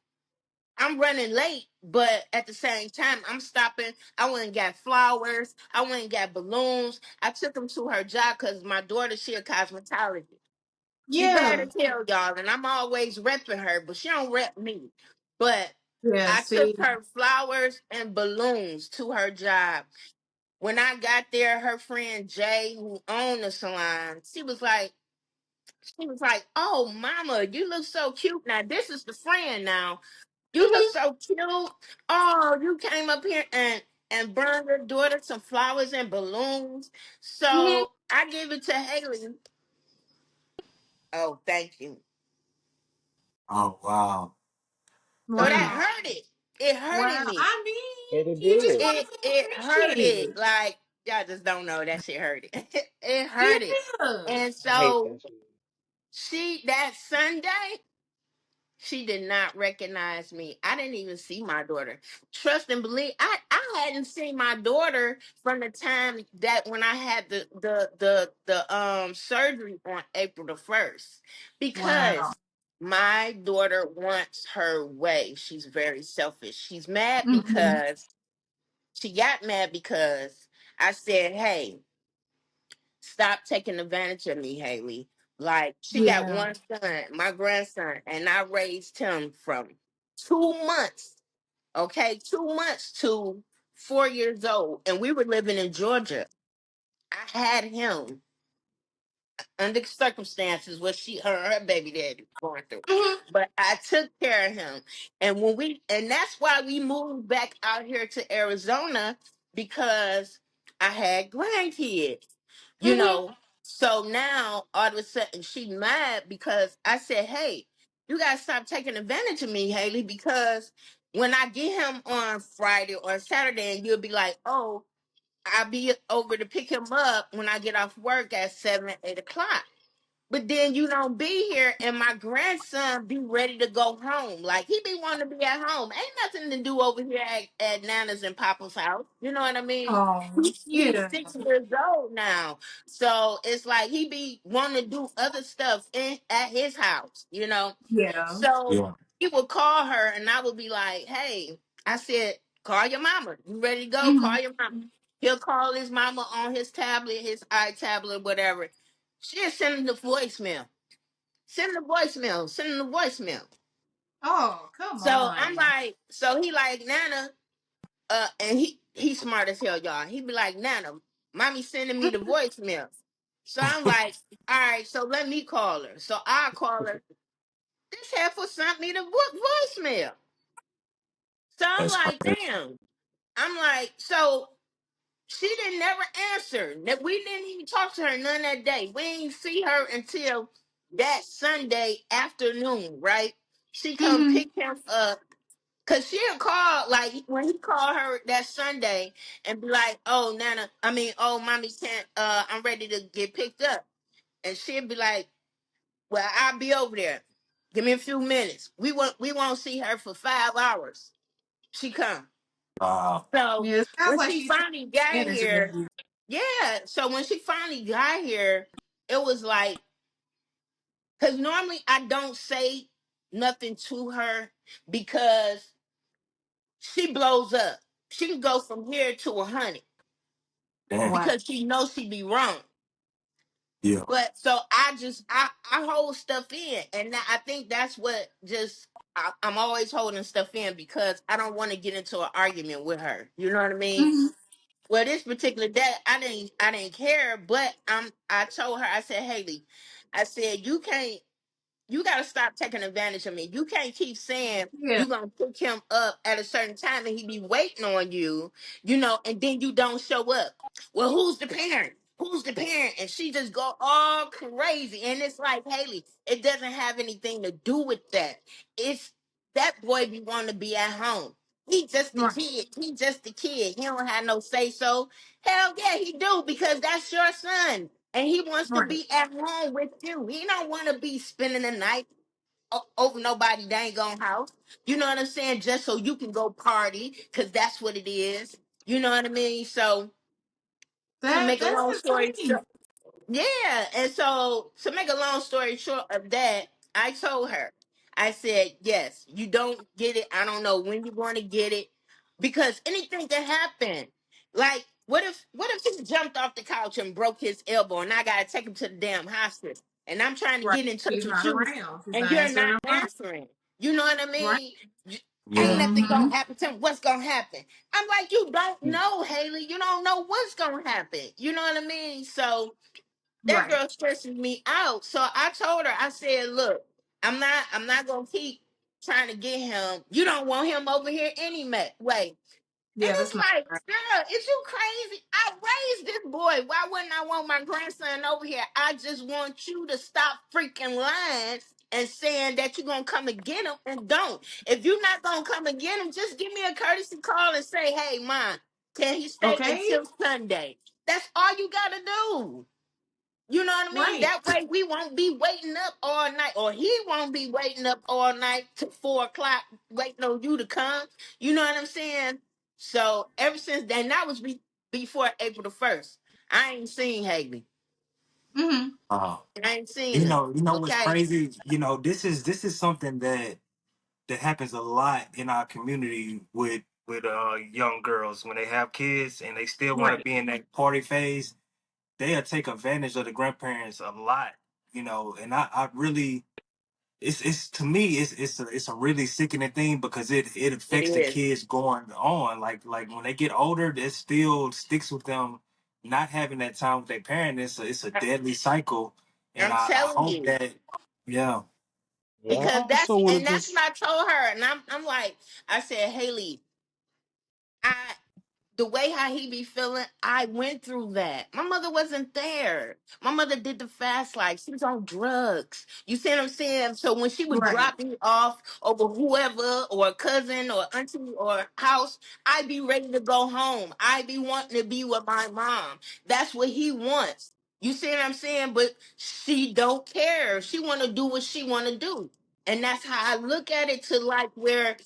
I'm running late, but at the same time, I'm stopping. I went and got flowers. I went and got balloons. I took them to her job because my daughter, she a cosmetologist. She bad Yeah. as hell, y'all, and I'm always repping her, but she don't rep me. But Yeah. I took See. her flowers and balloons to her job. When I got there, her friend Jay, who owned the salon, she was like, "Oh, mama, you look so cute. Now this is the friend. Now you look Mhm. so cute. Oh, you came up here and burned your daughter some flowers and balloons." Mhm. So I gave it to Haley. Oh, thank you. Oh wow. So that Wow. hurted. It hurted Wow. me. I mean, It you just did. want to It feel hurted. appreciated. Like y'all just don't know that shit hurted. It hurted. Yeah. And I hate so that shit. that Sunday, she did not recognize me. I didn't even see my daughter. Trust and believe, I hadn't seen my daughter from the time that when I had the surgery on April the 1st. Wow. Because my daughter wants her way. She's very selfish. Mhm. She got mad because I said, "Hey, stop taking advantage of me, Haley." Like, she got Yeah. one son, my grandson, and I raised him from 2 months, okay, 2 months to 4 years old. And we were living in Georgia. I had him under circumstances what her baby daddy was going through. Mhm. But I took care of him. And that's why we moved back out here to Arizona, because I had grandkids, you Mhm. know. So now all of a sudden she mad because I said, "Hey, you gotta stop taking advantage of me, Haley, because when I get him on Friday or Saturday, and you'll be like, oh, I'll be over to pick him up when I get off work at 7, 8 o'clock. But then you don't be here, and my grandson be ready to go home. Like, he be wanting to be at home. Ain't nothing to do over here at Nana's and Papa's house. You know what I mean? Oh, He's yeah. 6 years old now. So it's like he be wanting to do other stuff at his house. Yeah. So Yeah. he would call her, and I would be like, "Hey," I said, "call your mama. You ready to go? Call Mhm. your mama." He'll call his mama on his tablet, his iTablet, whatever. She'll send him the voicemail. Send him the voicemail. Send him the voicemail. Oh, come So I'm on. like, so he like, Nana, and he's smart as hell, y'all. He be like, "Nana, mommy sending me the voicemail." So I'm like, all right, so let me call her. So I call her. This heifer sent me the voicemail. So I'm That's like, crazy. damn. I'm like, so she didn't never answer. That we didn't even talk to her none that day. We didn't see her until that Sunday afternoon, right? She come Mhm. pick him up. Cause she'll call, like, when he called her that Sunday and be like, "Oh, Nana, I mean, oh, mommy can't, I'm ready to get picked up." And she'll be like, "Well, I'll be over there. Give me a few minutes." We won't see her for 5 hours. She come. Wow. So Yeah, it sounds when like she she's taking finally got advantage of here, you. yeah. So when she finally got here, it was like, because normally I don't say nothing to her because she blows up. She can go from here to 100 Damn. Wow. because she knows she be wrong. Yeah. But so I hold stuff in, and I think that's what just I'm always holding stuff in because I don't want to get into an argument with her. You know what I mean? Mhm. Well, this particular day, I didn't care, but I told her, I said, "Haley, I said, you gotta stop taking advantage of me. You can't keep saying Yeah. you're gonna pick him up at a certain time and he be waiting on you, and then you don't show up. Well, who's the parent? who's the parent? And she just go all crazy. And it's like, Haley, it doesn't have anything to do with that. It's that boy be wanting to be at home. He just the Right. kid. He just the kid. He don't have no say so. Hell yeah, he do, because that's your son. And he wants to Right. be at home with you. He don't want to be spending the night over nobody dang on house. You know what I'm saying? Just so you can go party, because that's what it is. You know what I mean? So to make a That's long story insane. short, yeah, and so to make a long story short of that, I told her, I said, yes, you don't get it. I don't know when you're going to get it, because anything can happen. Like, what if he jumped off the couch and broke his elbow, and I gotta take him to the damn hospital, and I'm trying to Right. get in touch She's with not you, around. She's and not you're answering not her phone. answering. You know what I Right. mean? Ain't Yeah. nothing Mm-hmm. gonna happen to him. What's gonna happen? I'm like, you don't know, Haley. You don't know what's gonna happen. You know what I mean? So that Right. girl stresses me out. So I told her, I said, look, I'm not gonna keep trying to get him. You don't want him over here anyway. And Yeah, it's that's not like, right. girl, is you crazy? I raised this boy. Why wouldn't I want my grandson over here? I just want you to stop freaking lying and saying that you're gonna come and get him, and don't. If you're not gonna come and get him, just give me a courtesy call and say, hey, mom, can he stay Okay. until Sunday? That's all you gotta do. You know what I mean? Right. That way we won't be waiting up all night, or he won't be waiting up all night to 4 o'clock waiting on you to come. You know what I'm saying? So ever since then, that was before April the 1st. I ain't seen Haley. Mm-hmm. Oh, I ain't seen her. what's Okay. crazy? This is something that happens a lot in our community with young girls when they have kids and they still want to Right. be in that party phase. They'll take advantage of the grandparents a lot, and I really it's to me it's a really sickening thing because it It affects the is. kids going on. Like when they get older, it still sticks with them not having that time with their parent. It's a deadly cycle. And I'm I telling hope you. that yeah. Yeah. I Because also want to that's just what I told her. And I'm like, I said, Haley, I the way how he be feeling, I went through that. My mother wasn't there. My mother did the fast life. She was on drugs. You see what I'm saying? So when she would Right. drop me off over whoever or a cousin or auntie or house, I'd be ready to go home. I'd be wanting to be with my mom. That's what he wants. You see what I'm saying? But she don't care. She want to do what she want to do. And that's how I look at it, to like where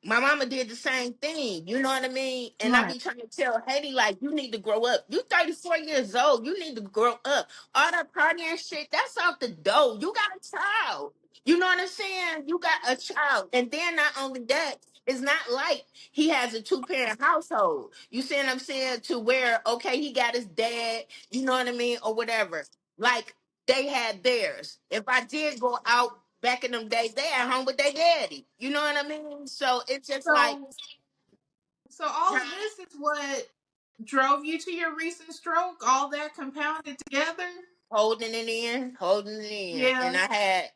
my mama did the same thing. You know what I mean? And I Right. be trying to tell Haiti, like, you need to grow up. You 34 years old. You need to grow up. All that partying shit, that's out the door. You got a child. You know what I'm saying? You got a child. And then not only that, it's not like he has a two-parent household. You see what I'm saying? To where, okay, he got his dad, you know what I mean? Or whatever. Like, they had theirs. If I did go out back in them days, they at home with their daddy. You know what I mean? So it's just like, So so all of huh, this is what drove you to your recent stroke, all that compounded together? holding it in. And Yeah. I had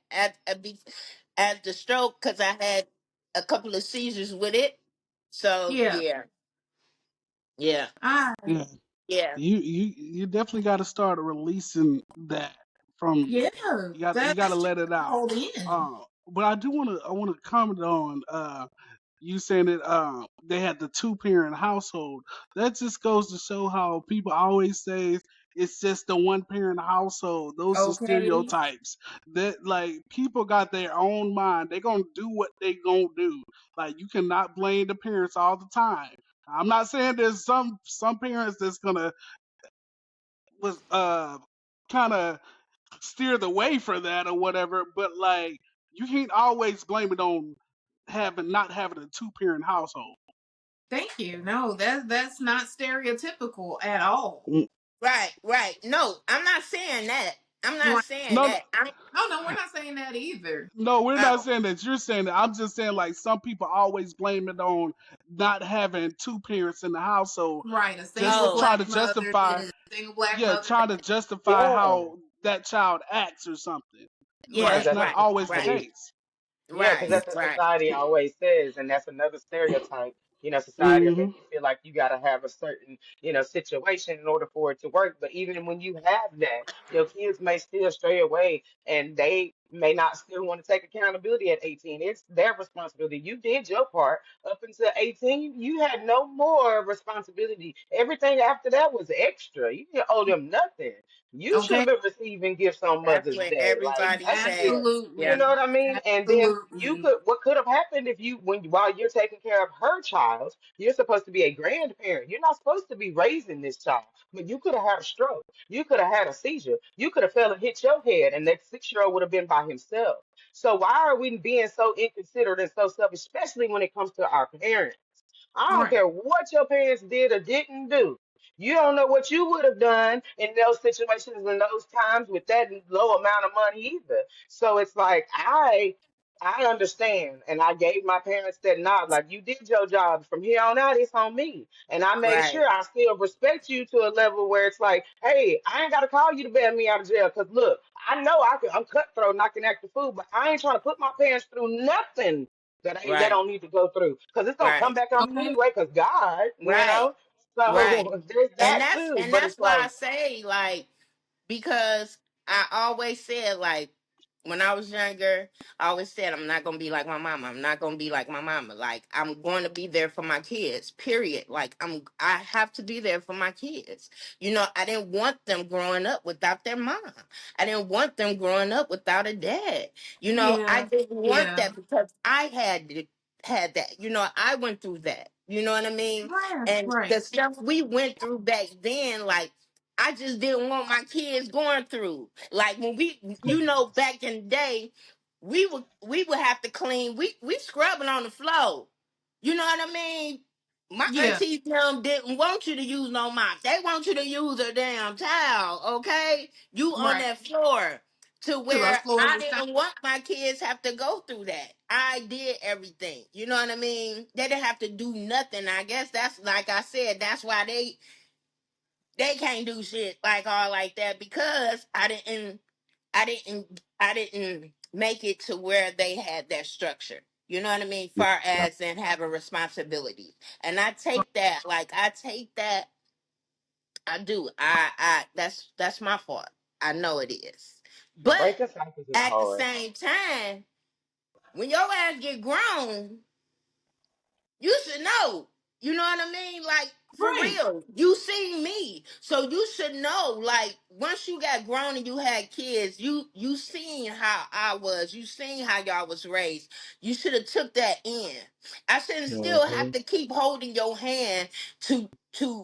at the stroke, because I had a couple of seizures with it. So Yeah. yeah, yeah, I yeah. yeah. You definitely got to start releasing that from yeah. you got to That's too let much it to out. hold in. But I want to comment on you saying that they had the two parent household. That just goes to show how people always say it's just the one parent household. Those are Okay. stereotypes. That like people got their own mind. They're gonna do what they gonna do. Like you cannot blame the parents all the time. I'm not saying there's some parents that's gonna was kind of steer the way for that or whatever, but like you can't always blame it on not having a two parent household. Thank you. No, that's not stereotypical at all. Mm, Right. No, I'm not saying that. I'm not Right. saying No, that. I'm Oh no, we're not saying that either. no, we're not oh, saying that you're saying that. I'm just saying like some people always blame it on not having two parents in the household, Right. A just single to oh, try black to mother, justify, this single black yeah, mother. trying to justify Yeah. how that child acts or something. But Because yeah, Right. that's that's not what right, always the right, society. case. Yeah, because right, Yeah. that's what right. society always says, and that's another stereotype. Society will make Hmm. you feel like you got to have a certain, situation in order for it to work. But even when you have that, your kids may still stray away and they may not still want to take accountability at 18. It's their responsibility. You did your part up until 18. You had no more responsibility. Everything after that was extra. You didn't owe them nothing. You should have Okay. been receiving gifts on That's Mother's what Day. Like everybody that's just, says. you Yeah. Absolutely. know what I mean? And then you Absolutely. could, what could have happened if you, while you're taking care of her child, you're supposed to be a grandparent. You're not supposed to be raising this child. But you could have had a stroke. You could have had a seizure. You could have fell and hit your head, and that 6-year-old would have been by himself. So why are we being so inconsiderate and so selfish, especially when it comes to our parents? I don't Right. care what your parents did or didn't do. You don't know what you would have done in those situations in those times with that low amount of money either. So it's like I understand, and I gave my parents that nod. Like you did your job. From here on out, it's on me. And I made Right. sure I still respect you to a level where it's like, hey, I ain't gotta call you to bail me out of jail. Cause look, I know I'm cutthroat and I can act the fool, but I ain't trying to put my parents through nothing they Right. don't need to go through because it's gonna come Right. back on me Okay. anyway. Because God, Right. Right. So there's And that too. But that's it's why I like say, like, because I always said, like, when I was younger, I always said I'm not gonna be like my mama. I'm not gonna be like my mama. Like I'm going to be there for my kids. Period. Like I have to be there for my kids. I didn't want them growing up without their mom. I didn't want them growing up without a dad. I Yeah. didn't want Yeah. that because I had that. I went through that. You know what I mean? Right. And Right. the stuff we went through back then, like I just didn't want my kids going through. Like when back in the day, we would have to clean. We scrubbing on the floor. You know what I mean? My Yeah. auntie them didn't want you to use no mop. They want you to use a damn towel. Okay, you on Right. that floor. To Till those where floors I are shiny. didn't want my kids have to go through that. I did everything. You know what I mean? They didn't have to do nothing. I guess that's like I said. That's why they can't do shit like all like that because I didn't make it to where they had that structure. You know what I mean? Far as and having responsibility. And I take that, like I take that, I do. That's my fault. I know it is. But breaking cycles is at the hard. same time, when your ass get grown, you should know. You know what I mean? Like, for Right. real. You seen me. So you should know. Like, once you got grown and you had kids, you seen how I was. You seen how y'all was raised. You should have took that in. I shouldn't still have Hmm. to keep holding your hand to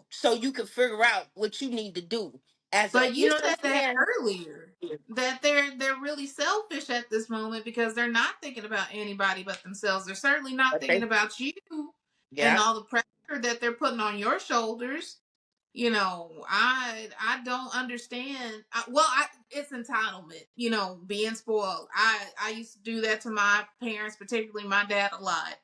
so you can figure out what you need to do. As a But you you know what said I'm that saying? earlier. That they're really selfish at this moment because they're not thinking about anybody but themselves. They're certainly not thinking Okay. about you and Yeah. all the pressure that they're putting on your shoulders. I don't understand. It's entitlement. Being spoiled. I used to do that to my parents, particularly my dad, a lot.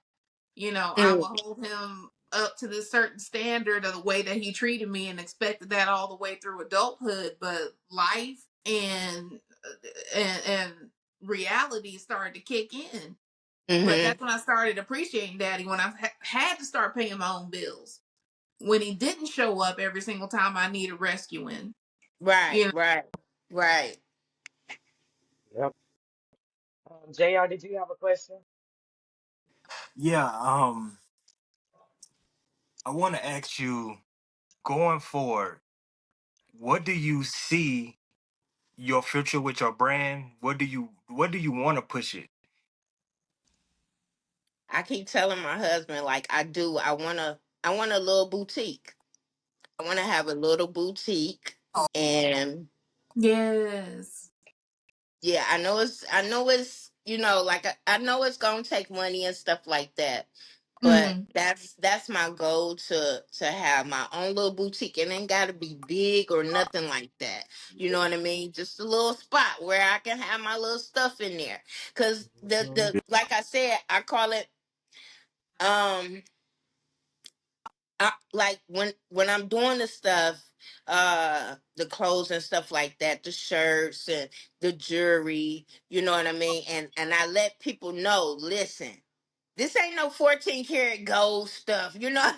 I Mm, would hold him up to this certain standard of the way that he treated me and expected that all the way through adulthood. But life and reality started to kick in. But mm-hmm. that's when I started appreciating Daddy, when I had to start paying my own bills. When he didn't show up every single time I needed rescuing. Right, You know, right, right. Yep. Jr., did you have a question? Yeah, I want to ask you going forward, what do you see your future with your brand? What do you want to push it? I keep telling my husband like I do. I want a little boutique. I want to have a little boutique, and yes. yeah, I know it's like I know it's gonna take money and stuff like that. But Mm, that's my goal to have my own little boutique. It ain't gotta be big or nothing like that. You know what I mean? Just a little spot where I can have my little stuff in there. Cause Hmm. the like I said, I call it um like when I'm doing the stuff, the clothes and stuff like that, the shirts and the jewelry, you know what I mean? And I let people know, listen, this ain't no 14 karat gold stuff, you know?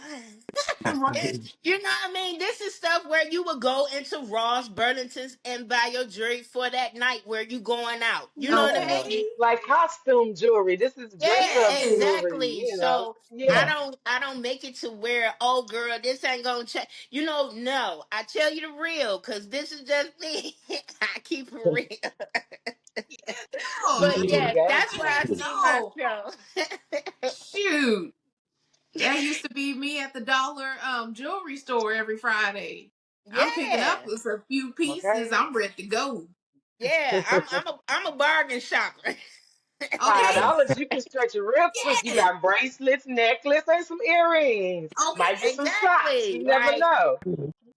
Right. You know what I mean? This is stuff where you would go into Ross, Burlington's, and buy your jewelry for that night where you going out. You know what I Yeah. mean? Okay. Like costume jewelry. This is dress up Yeah, Yes. jewelry, exactly. you know. So Yeah. I don't make it to where, oh girl, this ain't gonna change. You know, no. I tell you the real, cause this is just me. I keep it real. Yeah, no, But that's You yeah, got that's where right. I to. see No. myself. Shoot. That used to be me at the dollar jewelry store every Friday. I'm picking up Yeah. with a few pieces. Okay. I'm ready to go. Yeah. I'm a bargain shopper. Okay. $5, you can stretch it real quick. You Yes. got bracelets, necklace, and some earrings. Okay. Might get some socks. Exactly. You never Like, know.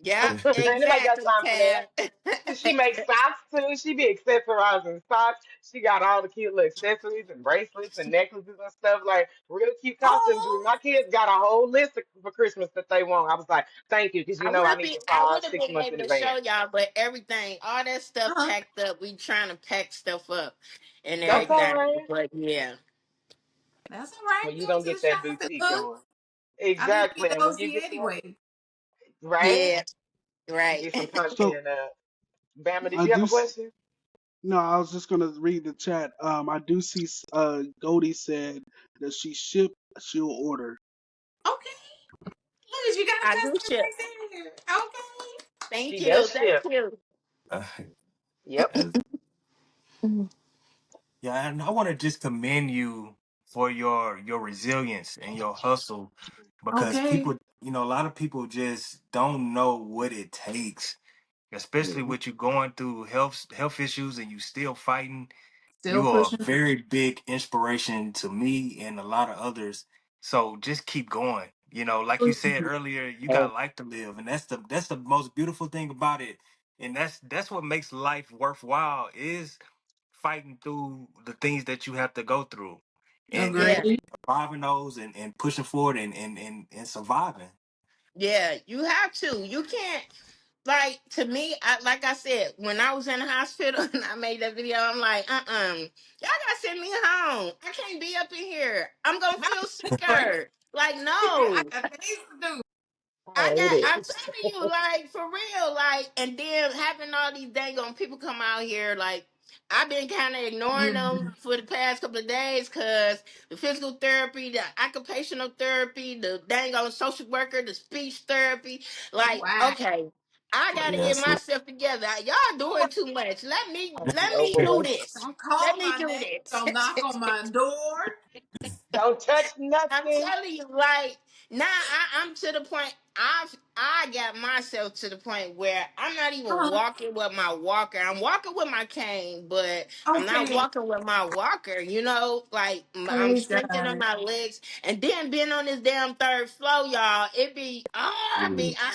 yeah, Ain't nobody got exactly, time for that. Tab. She makes socks too. She be accessorizing socks. She got all the cute little accessories and bracelets and necklaces and stuff, like real cute costume jewelry. Oh. My kids got a whole list for Christmas that they want. I was like, thank you, because you know I need it I five, would have six been months able in to show advance. y'all, but everything, all that stuff Uh-huh. packed up. We trying to pack stuff up and That's Okay. all everything. right. But yeah. That's all right. When you Coming don't to the get that shopping boutique hood. going. I need to Exactly. get And when you nosy get that, anyway. right? Yeah, right. Get some So content up. Bama, did I you have do. a question? No, I was just gonna read the chat. I do see. Goldie said that she shipped. She'll order. Okay. Look at you got a I do customer ship. right there. Okay. Thank She you. does Thank ship. you. Yep. Uh, Yeah, and I want to just commend you for your resilience and your hustle because Okay. people, a lot of people just don't know what it takes, especially Mhm. with you going through health issues and you still fighting. Still You are a pushing. very big inspiration to me and a lot of others. So just keep going. Like you said earlier, you got life to live, and that's the most beautiful thing about it. And that's what makes life worthwhile is fighting through the things that you have to go through and Yeah. Agreed. surviving those and pushing forward and surviving. Yeah. You have to. You can't. Like, to me, like I said, when I was in the hospital and I made that video, I'm like, y'all gotta send me home. I can't be up in here. I'm gonna feel Right. sicker. Like, I no. got things to do. I hate it. I'm telling you, like, for real, like, and then having all these dang on people come out here, like, I've been kind of ignoring them Mhm. for the past couple of days because the physical therapy, the occupational therapy, the dang on social worker, the speech therapy, like, Wow. okay, I gotta get Yes. myself together. Y'all doing too much. Be Let me do overworked. this. Don't Let call me my do name. this. Don't knock on my door. Don't touch I'm nothing. telling you, like now I'm to the point. I got myself to the point where I'm not even Uh-huh. walking with my walker. I'm walking with my cane, but I'm not Okay. walking with my walker. You know, like I'm Praise strengthening God. my legs, and then being on this damn third floor, y'all. Poor It be baby. I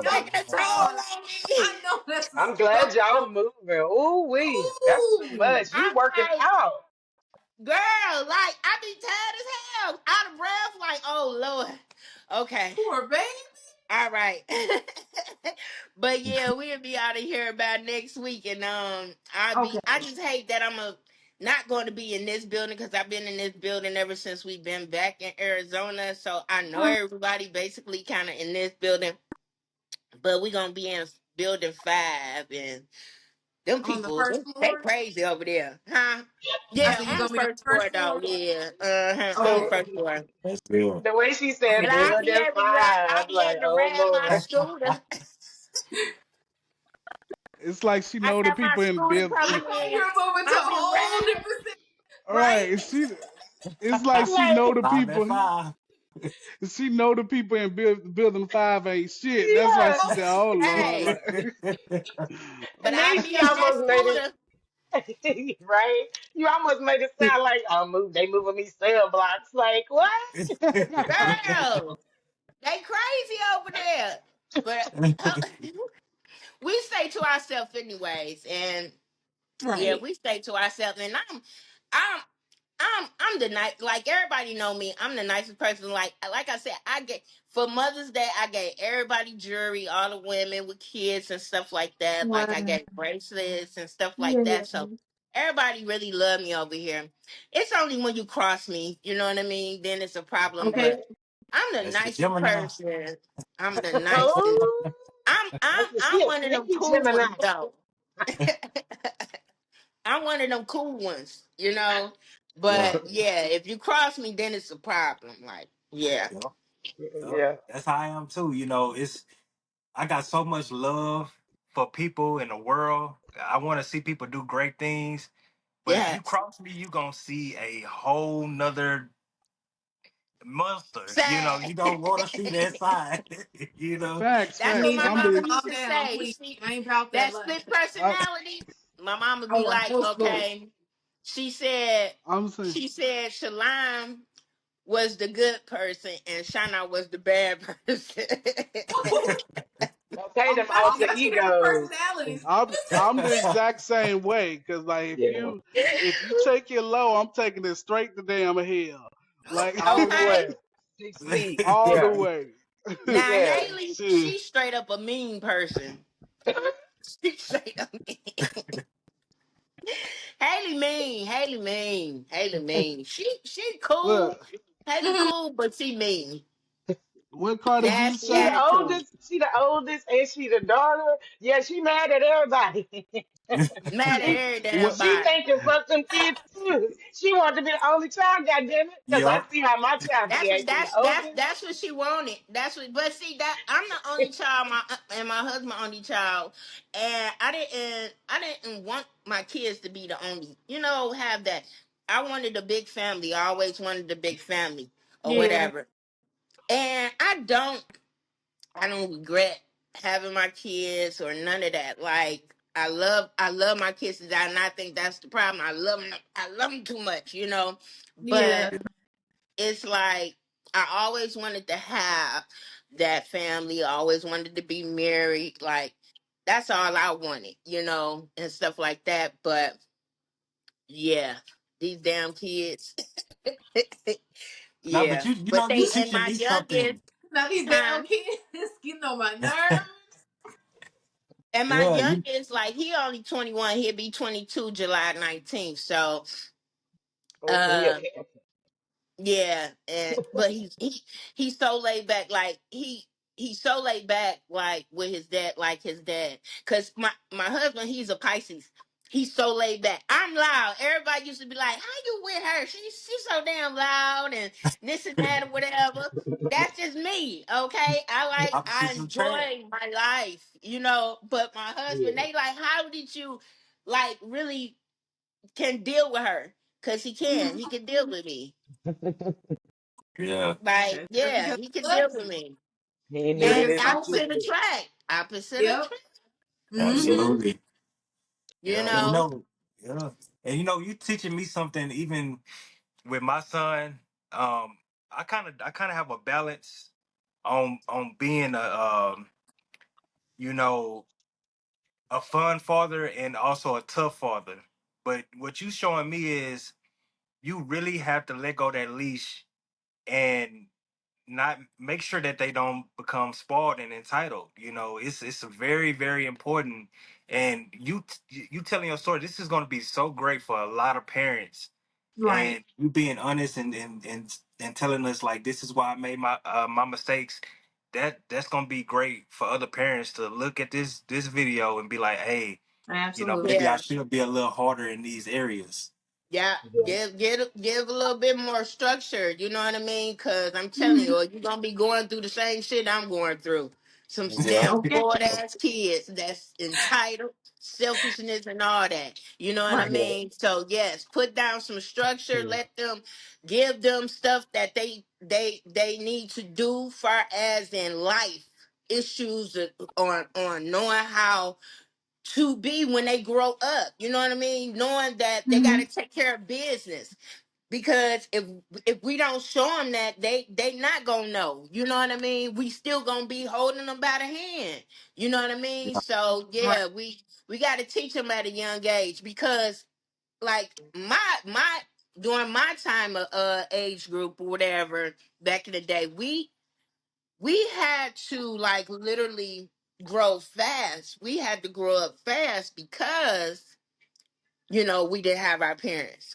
taking a toll know. on me. I know that's a I'm glad y'all struggle. moving. Ooh wee. That's too Ooh. much. You I'm working like, out. girl, like I be tired as hell, out of breath. Like, oh Lord, okay. Poor baby. All right. But yeah, we'll be out of here about next week. And I Okay. just hate that not going to be in this building because I've been in this building ever since we've been back in Arizona. So I know Uh, everybody basically kind of in this building, but we're gonna be in building 5 and them on the people, first they floor. crazy over there. Huh? I Yeah, said you on the gonna be on first the floor first though. floor. Yeah. On the Okay. The first floor. That's good. the way she Okay. said But I'll build be and able to I'll five, be like, able to oh ride my Lord. scooter. It's like she I know the got my people in scooter build. coming in. You're moving to a I'll be whole riding. different city, All right? right, she. It's like she Like, know the 5 and people. 5. She know the people in building 5 ain't shit. That's why yeah. she said, "Oh Lord." Hey, And but then I'll she be on that almost made it scooter. right. You almost made it sound like they moving me cell blocks. Like what? Girl, they crazy over there. But we stay to ourselves anyways. And yeah, Right. we stay to ourselves. And I'm I'm the nice, like everybody know me. I'm the nicest person. Like I said, I get for Mother's Day, I gave everybody jewelry, all the women with kids and stuff like that. Like I Wow. gave bracelets and stuff like Yeah. that. So everybody really love me over here. It's only when you cross me, you know what I mean? Then it's a problem. Okay. But I'm the That's the nicest Gemini. person. I'm the nicest. Oh, she I'm a one of them sneaky cool Gemini. ones though. I'm one of them cool ones, you know. Yeah. But yeah, if you cross me, then it's a problem. Like, yeah, Yeah. Yeah. Yeah. That's how I am too. It's I got so much love for people in the world. I want to see people do great things. But if you yes. cross me, you gonna see a whole nother monster. Sad. You don't want to see that side. you know. Facts, That's You what facts. need my to I'm mama big. used calm to down, say. please. She I ain't about that that life. split I, personality. My mama I be want like, no smoke. okay. She said, I'm saying. Shalime was the good person and Shana was the bad person. Okay, them Why she alter got two different egos. personalities? I'm the exact same way because like Yeah. if you take it low, I'm taking it straight to damn hell. Like All the Okay. way. 6 feet. all the Yeah. way. Now Yeah. Haley, Shit. she's straight up a mean person. She's straight up mean. Haley mean. Haley mean. Haley mean. She cool. Look, Haley cool, but she mean. what car did you Nasty She the say? attitude. oldest. She the oldest, and she the daughter. Yeah, she mad at everybody. Mad at she every damn What she body. thinking fuck them kids too. She want to be the only child. Goddamn it! Because I yup. see how my child be acting. The oldest. That's what she wanted. That's what. But see, that I'm the only child. And my husband only child, and I didn't want my kids to be the only. Have that. I wanted a big family. I always wanted a big family or Yeah, whatever. And I don't regret having my kids or none of that. Like I love my kids to death, and I think that's the problem. I love them too much, yeah, But it's like I always wanted to have that family. I always wanted to be married. Like that's all I wanted, and stuff like that. But yeah, these damn kids. No, but Yeah, you but know you they and teaching my me youngest, something. now these damn huh? kids getting on my nerves. And my Yeah, you youngest, like he only 21. He'll be 22 July 19th. So, Oh, so he a uh, pimp. yeah, but he's so laid back. Like he's so laid back, like with his dad, like his dad. Cause my husband, he's a Pisces. He's so laid back. I'm loud. Everybody used to be like, "How you with her? She's so damn loud and this and that or whatever." That's just me, okay? I opposites attract. enjoy my life, But my husband, Yeah. they like, how did you like really can deal with her? Cause he can deal with me. Yeah. Like, That's yeah, because he can he deal loves with you. me. He ain't You're needed And his this soulmate. opposite assistance. attract. Opposite Yep. attract, Mm-hmm. Absolutely. you Yeah. And know? yeah. And you teaching me something even with my son. I kind of have a balance on being you know, a fun father and also a tough father. But what you showing me is you really have to let go that leash and not make sure that they don't become spoiled and entitled. It's very very important. And you telling your story. This is going to be so great for a lot of parents. Right. And you being honest and telling us like this is why I made my mistakes. That's going to be great for other parents to look at this video and be like, hey, maybe Absolutely. I Yeah. should be a little harder in these areas. Yeah, Yeah. give a little bit more structure. You know what I mean? Because I'm telling Mhm. you, you're gonna be going through the same shit I'm going through. Some Yeah. damn Okay. spoiled ass kids that's entitled, selfishness, and all that. You know what I Right. Yeah. mean? So yes, put down some structure. Yeah. Let them give them stuff that they need to do, far as in life issues on knowing how to be when they grow up. You know what I mean? Knowing that they got Mm-hmm. to take care of business. Because if we don't show them that, they not gonna know. You know what I mean? We still gonna be holding them by the hand. You know what I mean? So Right. yeah, we got to teach them at a young age. Because like my during my time of age group or whatever back in the day, we had to like literally grow fast. We had to grow up fast because we didn't have our parents.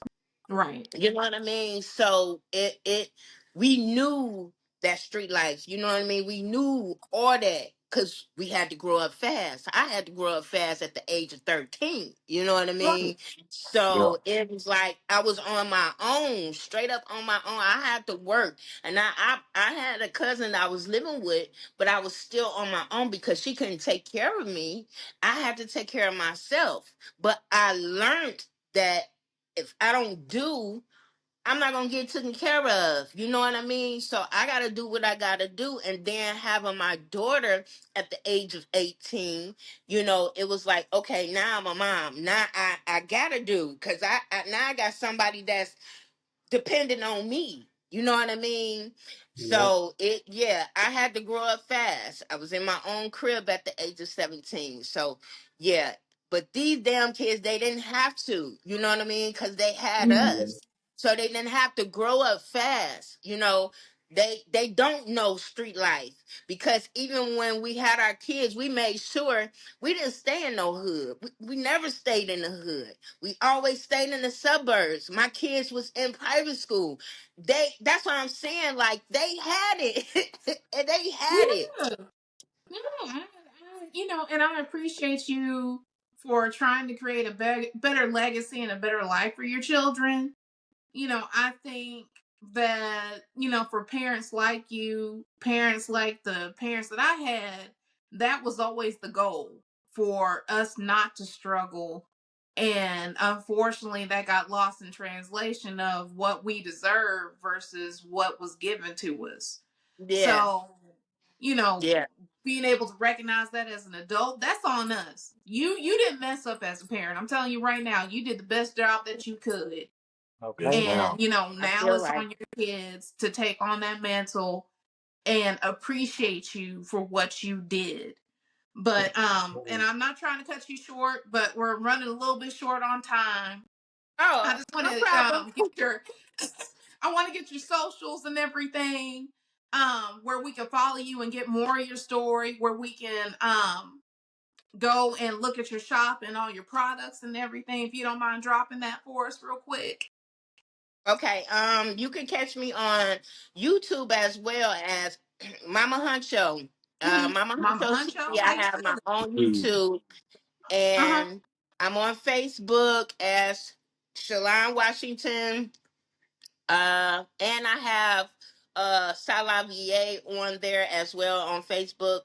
Right. You know what I mean? So it we knew that street life. You know what I mean? We knew all that because we had to grow up fast. I had to grow up fast at the age of 13. You know what I Right. mean? Yeah. So it was like I was on my own, straight up on my own. I had to work. And I had a cousin that I was living with, but I was still on my own because she couldn't take care of me. I had to take care of myself. But I learned that if I don't do, I'm not gonna get taken care of. You know what I mean? So I gotta do what I gotta do. And then having my daughter at the age of 18, it was like, okay, now I'm a mom. Now I gotta do because now I got somebody that's depending on me. You know what I mean? Yep. So yeah, I had to grow up fast. I was in my own crib at the age of 17. So yeah, but these damn kids, they didn't have to, you know what I mean? Because they had Mhm. us. So they didn't have to grow up fast. They don't know street life because even when we had our kids, we made sure we didn't stay in no hood. We never stayed in the hood. We always stayed in the suburbs. My kids was in private school. That's what I'm saying. Like they had it. And they had it. Yeah. No, and I appreciate you for trying to create a better legacy and a better life for your children. I think that, for parents like you, parents like the parents that I had, that was always the goal for us not to struggle. And unfortunately, that got lost in translation of what we deserve versus what was given to us. Yeah. So, you know, Yeah. being able to recognize that as an adult, that's on us. You didn't mess up as a parent. I'm telling you right now, you did the best job that you could. Yes, Okay. ma'am. And, I now feel it's like on your kids to take on that mantle and appreciate you for what you did. But and I'm not trying to cut you short, but we're running a little bit short on time. I oh, just want no to problem. get your I want to get your socials and everything, where we can follow you and get more of your story, where we can go and look at your shop and all your products and everything. If you don't mind dropping that for us real quick. Okay. You can catch me on YouTube as well as Mama Huncho. Mama Mama Huncho Huncho, TV. how I you have my spell it? own YouTube. Uh-huh. And I'm on Facebook as Shalon Washington. And I have Sa Layve on there as well on Facebook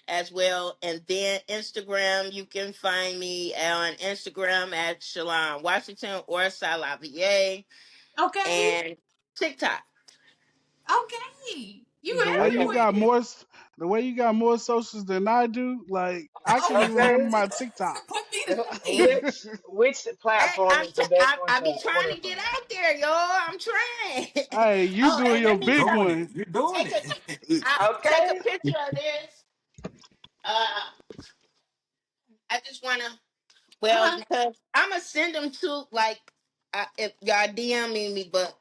as well. And then Instagram, you can find me on Instagram at Shalon Washington or Sa Layve Okay. and TikTok. Okay. You The way you Okay. got everywhere. more, the way you got more socials than I do, like I can't even Okay. remember Okay. my TikTok. Put me to shame. Which Hey, platform is the best one I to be trying order to get from? out there, y'all. I'm trying. Hey, you Oh, doing and your let me big Doing it. one? You're doing take a it. take a Okay. picture of this. I just wanna. Well, Uh-huh. because I'm gonna send them to if y'all DMing me, but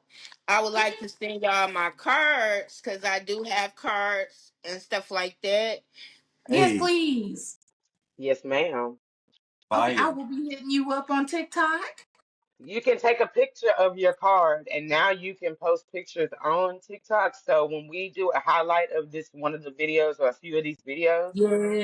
I would like to send y'all my cards because I do have cards and stuff like that. Yes, Hey, please. Yes, ma'am. Okay, I fire. will be hitting you up on TikTok. You can take a picture of your card and now you can post pictures on TikTok. So when we do a highlight of this one of the videos or a few of these videos,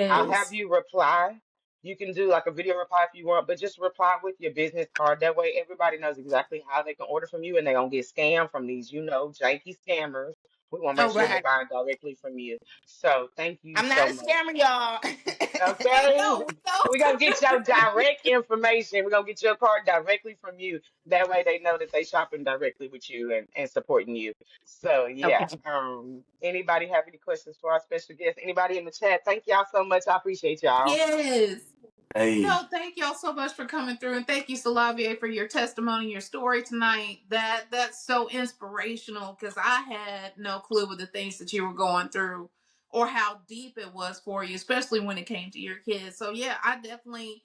I'll have Yes. you reply. You can do like a video reply if you want, but just reply with your business card. That way everybody knows exactly how they can order from you and they don't get scammed from these, janky scammers. We want to make All sure they're right, buying directly from you. So thank you I'm not so a much. scammer, y'all. We Okay. know, we We're gonna know. get your direct information. We're gonna get your card directly from you. That way they know that they shopping directly with you and supporting you. So Okay. yeah. Anybody have any questions for our special guest? Anybody in the chat? Thank y'all so much. I appreciate y'all. Yes. Hey, No, thank y'all so much for coming through, and thank you, Sa Layve, for your testimony, your story tonight. That's so inspirational because I had no clue of the things that you were going through or how deep it was for you, especially when it came to your kids. So yeah, I definitely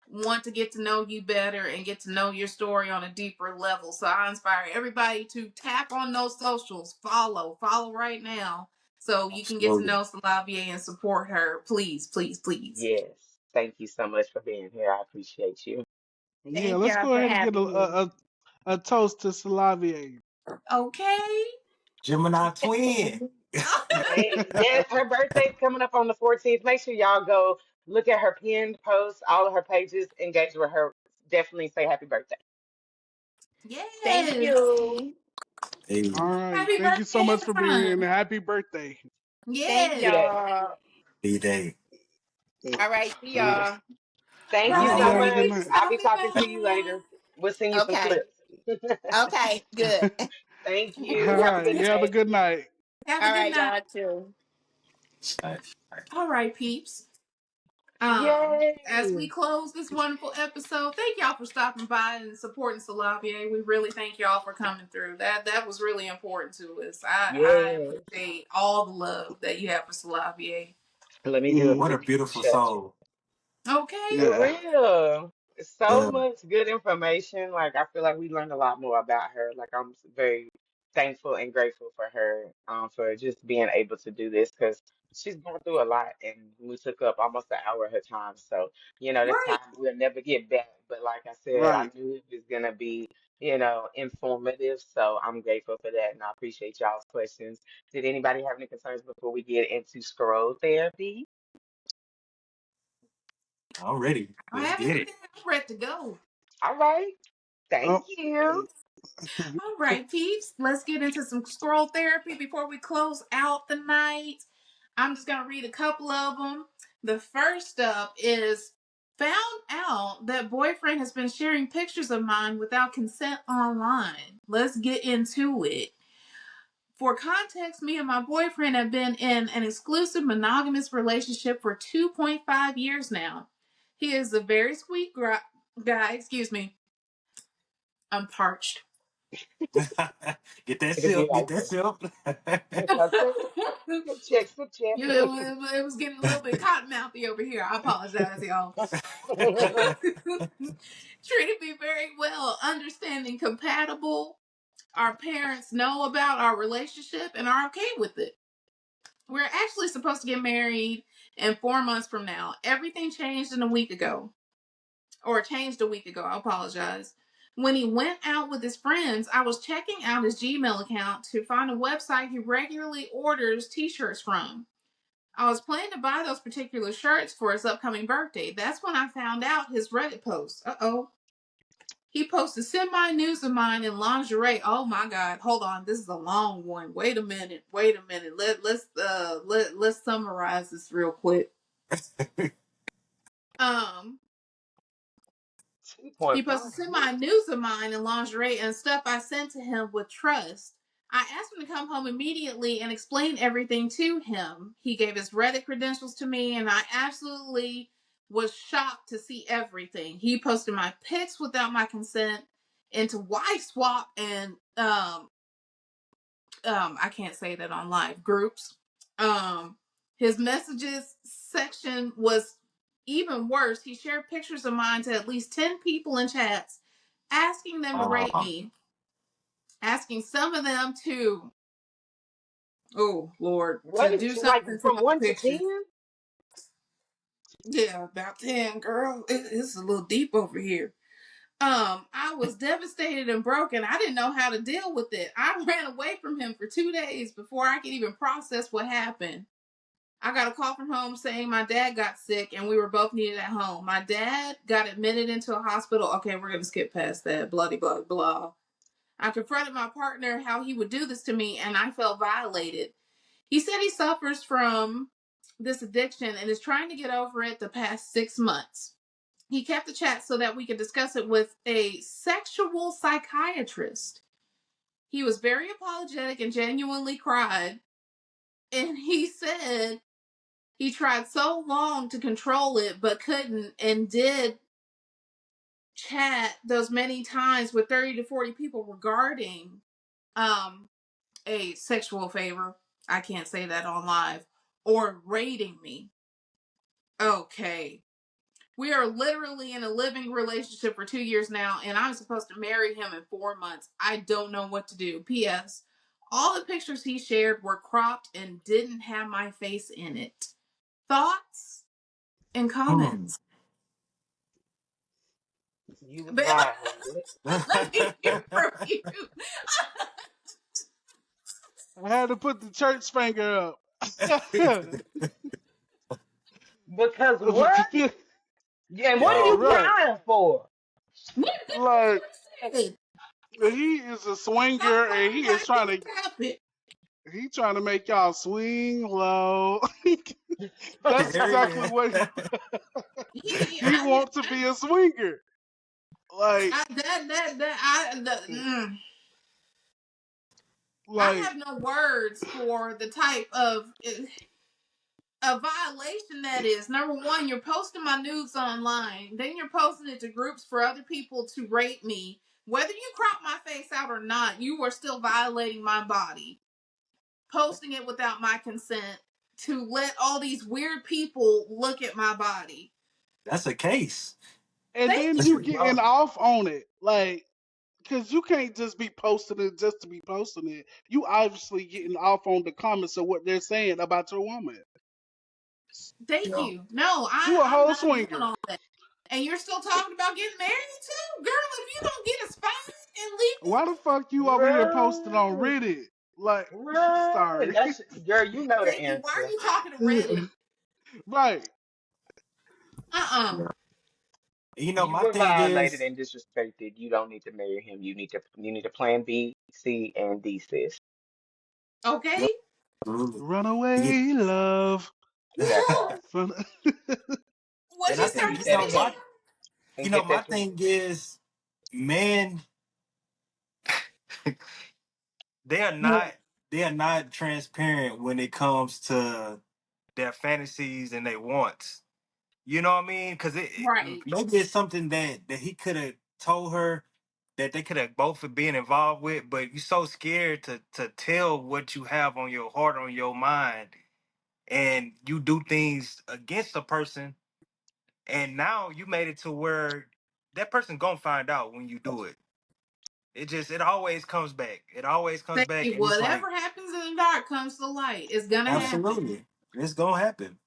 want to get to know you better and get to know your story on a deeper level. So I inspire everybody to tap on those socials, follow right now, so you can get to absolutely. know Sa Layve and support her. Please, please, please. Yes. Thank you so much for being here. I appreciate you. Yeah, Thank let's y'all go for ahead and get having me. a toast to Salavier. Okay. Gemini twin. Yes, her birthday's coming up on the 14th. Make sure y'all go look at her pinned posts, all of her pages, engage with her. Definitely say happy birthday. Thank Yes. you. Hey, All right. Happy Thank you so birthday in much the for being here and front. happy birthday. Thank Yes. Today. y'all. day. All right. See All right. y'all. All Thank you right. so You Bye, have a good much. peeps. night. I'll Love be you talking to you back. later. We'll send you some Okay. clips. Okay. Good. Thank All you. Have a right. good You have a night. good night. Have a All good right, night. y'all too. All right. All right. All right, peeps. As we Yay. close this wonderful episode, thank y'all for stopping by and supporting Sa Layve. We really thank y'all for coming through. That was really important to us. I Yes. appreciate all the love that you have for Sa Layve. Let me do a What Mm, a quick beautiful check. soul. Okay. For yeah. real. So Yeah. much good information. Like I feel like we learned a lot more about her. Like I'm very thankful and grateful for her for just being able to do this because she's going through a lot and we took up almost an hour of her time. So, that's Right. time we'll never get back. But like I said, I Right. knew it was gonna be, informative. So I'm grateful for that and I appreciate y'all's questions. Did anybody have any concerns before we get into scroll therapy? I'm ready. I Let's have get it. anything. I'm ready to go. All right. Thank Oh. you. All right, peeps. Let's get into some scroll therapy before we close out the night. I'm just going to read a couple of them. The first up is found out that boyfriend has been sharing pictures of mine without consent online. Let's get into it. For context, me and my boyfriend have been in an exclusive monogamous relationship for 2.5 years now. He is a very sweet guy. Excuse me. I'm parched. Get that It'll be sip. Get like that sip. okay. Good check, good check. You know, it was getting a little bit cotton mouthy over here. I apologize, y'all. Treated me very well, understanding, compatible. Our parents know about our relationship and are okay with it. We're actually supposed to get married in 4 months from now. Everything changed in a week ago, or changed a week ago. I apologize. When he went out with his friends, I was checking out his Gmail account to find a website he regularly orders t shirts from. I was planning to buy those particular shirts for his upcoming birthday. That's when I found out his Reddit post. Uh-oh. He posted semi news of mine in lingerie. Oh my god. Hold on. This is a long one. Wait a minute. Wait a minute. Let's summarize this real quick. Um He 2.5 posted semi years. news of mine in lingerie and stuff I sent to him with trust. I asked him to come home immediately and explain everything to him. He gave his Reddit credentials to me, and I absolutely was shocked to see everything. He posted my pics without my consent into Y Swap and I can't say that on live groups. Um his messages section was even worse. He shared pictures of mine to at least 10 people in chats, asking them to rate Oh, me, asking some of them to, oh Lord, to What? do Like something to from my 1 to 10? pictures. Yeah, about 10, girl. It's a little deep over here. I was devastated and broken. I didn't know how to deal with it. I ran away from him for 2 days before I could even process what happened. I got a call from home saying my dad got sick and we were both needed at home. My dad got admitted into a hospital. Okay, we're going to skip past that. Bloody blah, blah. I confronted my partner how he would do this to me and I felt violated. He said he suffers from this addiction and is trying to get over it the past 6 months. He kept the chat so that we could discuss it with a sexual psychiatrist. He was very apologetic and genuinely cried. And he said he tried so long to control it but couldn't and did chat those many times with 30 to 40 people regarding um a sexual favor. I can't say that on live. Or rating me. Okay. We are literally in a living relationship for 2 years now, and I'm supposed to marry him in 4 months. I don't know what to do. P.S. All the pictures he shared were cropped and didn't have my face in it. Thoughts and hmm. comments? You was But violated. let me hear from you. I had to put the church finger up. Because what? Yeah, and what are you Yo, Right. crying for? What? Like That's what I said. he is a Stop swinger and crying like this. Stop it. he trying to make y'all swing low. That's exactly yeah. what He, he wants to be a swinger. Like I like have no words for the type of a violation that is. Number one, you're posting my nudes online, then you're posting it to groups for other people to rape me. Whether you crop my face out or not, you are still violating my body. Posting it without my consent to let all these weird people look at my body. That's a case. and Thank then you you. getting off on it. Like because you can't just be posting it just to be posting it. You obviously getting off on the comments of what they're saying about your woman. Thank Yo. you. No, You a I'm whole not doing swinger. all that. And you're still talking about getting married too? Girl, if you don't get a spot and leave me, Why the fuck you over here posting on Right, Reddit? Like, right. sorry. That's girl. You know the thank you. Why are answer. you talking to Reddit? Right. Uh-uh. You know, You my were thing violated is, and disrespected. You don't need to marry him. You need to plan B, C, and D, sis. yeah, Okay? absolutely. Yeah. Runaway love. That part. Run- What And I you And think, starting get to that say? you and know, get my that thing twinkle. is, men, they are not, they are not transparent when it comes to their fantasies and their wants. You know what I mean? Because Right. maybe it's something that he could have told her that they could have both been involved with, but you're so scared to tell what you have on your heart, on your mind, and you do things against a person, and now you made it to where that person gonna find out when you do it. It always comes back. It always comes Thank back, you. and it's like Whatever happens in the dark comes to light. It's gonna happen. absolutely, it's gonna happen.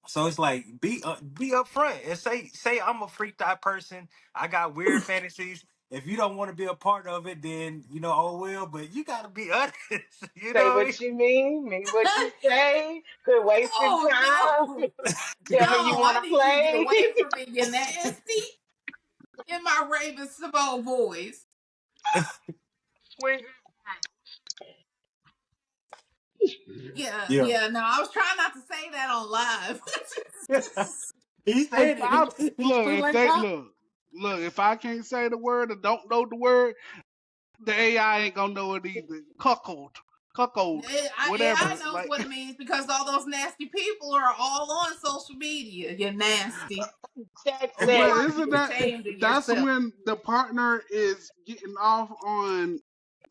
So it's like be upfront and say I'm a freaked out person. I got weird fantasies. If you don't want to be a part of it, then oh well. But you gotta be honest. You Say know what I what you mean what you say. Quit wasting Oh time. no. Tell No, me you want I to need you to get play. away from me, you nasty. In my Raven Simone voice. Swing. Yeah, mean? yeah. No, I was trying not to say that on live. Yeah. He if said I it. He look, feel if like they that. look, if I can't say the word or don't know the word, the AI ain't gonna know it either. Cuckold, AI whatever. knows Like, what it means because all those nasty people are all on social media. You're nasty. That's You but it. ought to isn't be that ashamed of that's yourself. when the partner is getting off on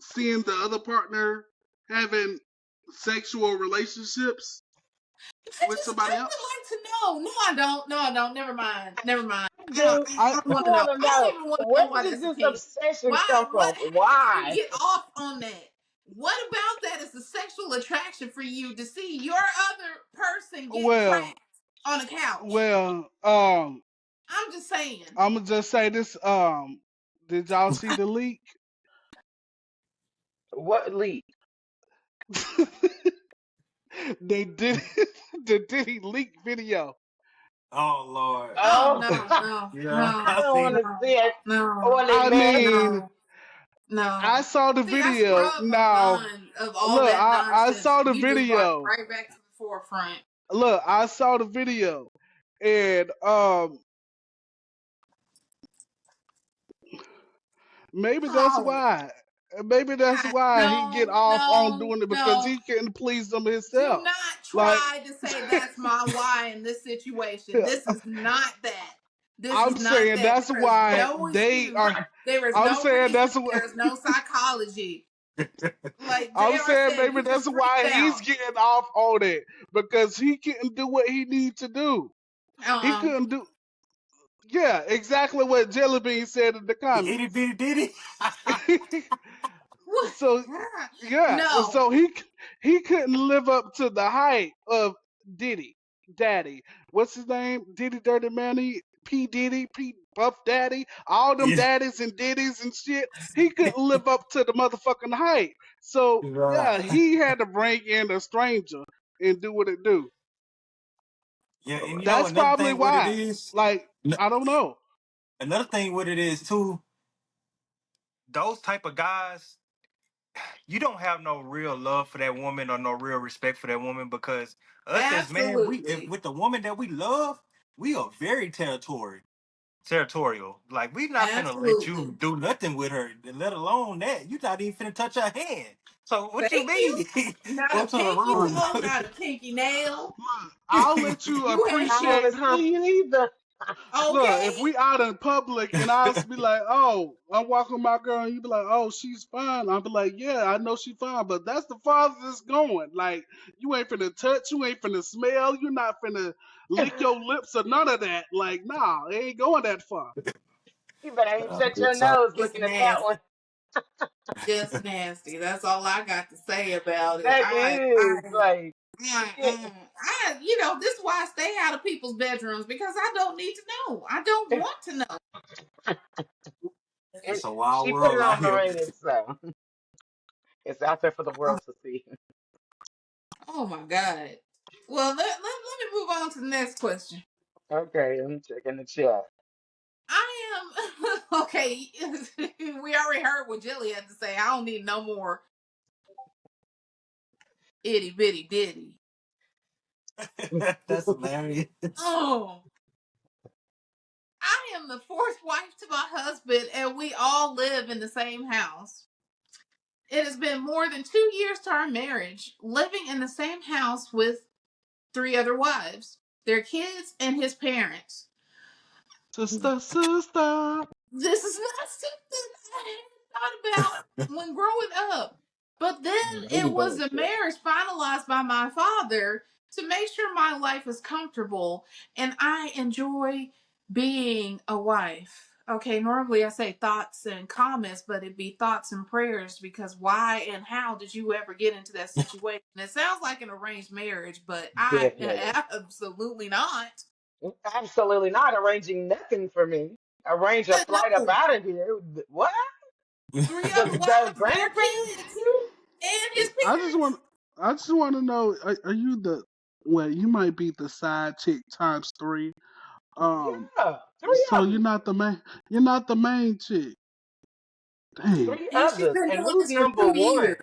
seeing the other partner having sexual relationships with I somebody would else? like to know. No, I don't. No, I don't. Never mind. Never mind. Do I I don't I want to know. want to I don't know even want to know where why does that's the this case. obsession Why? come What from? makes you Why? get off on that? What about that is a sexual attraction for you to see your other person get well, cracked on a couch? well, I'm just saying. I'm gonna just say this. Did y'all see the leak? What leak? They did the Diddy leak video. Oh Lord. Oh Oh, no, no, Yeah, no, I I don't seen want it. to see no, it. no, Oily I mess. mean, no, no. I saw the See, I video. scrubbed my Now, mind of all look, that I nonsense, saw and the you just brought it video. right back to the forefront. Look, I saw the video, and maybe that's Oh, why. Maybe that's God, why he get no, off on no, doing it because no. he couldn't please them Do himself. not Like, try to say that's my why in this situation. This is not that. This I'm is not saying that. that's There is why no they excuse. are. There is I'm no saying reason. that's what. There is no psychology. Like I'm JR saying said, maybe you that's just freaked why he's out. getting off on it because he couldn't do what he need to do. He Uh-uh. couldn't do. Yeah, exactly what Jelly Bean said in the Itty comments. bitty ditty. What? So yeah, No. so he couldn't live up to the height of Diddy, Daddy. What's his name? Diddy Dirty Manny. P Diddy, P Puff Daddy, all them Yeah. daddies and diddies and shit. He couldn't live up to the motherfucking hype. So yeah, Right. he had to bring in a stranger and do what it do. Yeah, and you know That's another probably thing what it why. is. Like, I don't know. Another thing what it is too. Those type of guys, you don't have no real love for that woman or no real respect for that woman because us as men, Absolutely. with the woman that we love, we are very territorial. Like we not finna let Absolutely. you do nothing with her, let alone that. You not even finna touch her hand. So what you Thank you. mean? Not Go a to the pinky Look, room. toe, not a pinky nail. I'll let you You ain't I want appreciate to shit. her. see you either. Look, Okay. if we out in public and I'll be like, oh, I'm walking with my girl, and you be like, oh, she's fine. I'll be like, yeah, I know she's fine, but that's the farthest it's going. Like, you ain't finna touch, you ain't finna smell, you're not finna lick your lips or none of that. Like, nah, it ain't going that far. You better ain't touch your So nose Just looking at that one. nasty. Just nasty. That's all I got to say about it. That is like, yeah. This is why I stay out of people's bedrooms because I don't need to know. I don't want to know. And it's a wild she put it world out on the here. rating, so it's out there for the world to see. Oh my God. Well, let me move on to the next question. Okay, I'm checking the chat. I am okay. We already heard what Jilly had to say. I don't need no more itty bitty ditty. That's hilarious. Oh, I am the fourth wife to my husband, and we all live in the same house. It has been more than 2 years to our marriage, living in the same house with three other wives, their kids, and his parents. Sister, sister. This is not something I had thought about when growing up. But then Baby it was boy the shit. marriage finalized by my father to make sure my life is comfortable and I enjoy being a wife. Okay, normally I say thoughts and comments, but it'd be thoughts and prayers because why and how did you ever get into that situation? It sounds like an arranged marriage, but I Definitely. absolutely not. Absolutely not arranging nothing for me. Arrange a flight up No, out of here. What? three The, other the wives, their grandparents kids, too? and his I just parents. want, I just want to know, are you the, well, you might be the side chick times three. Um, Yeah, three so of them. you're not the main chick. Dang. Three And she's others. been And doing who's this for number 2 years. one?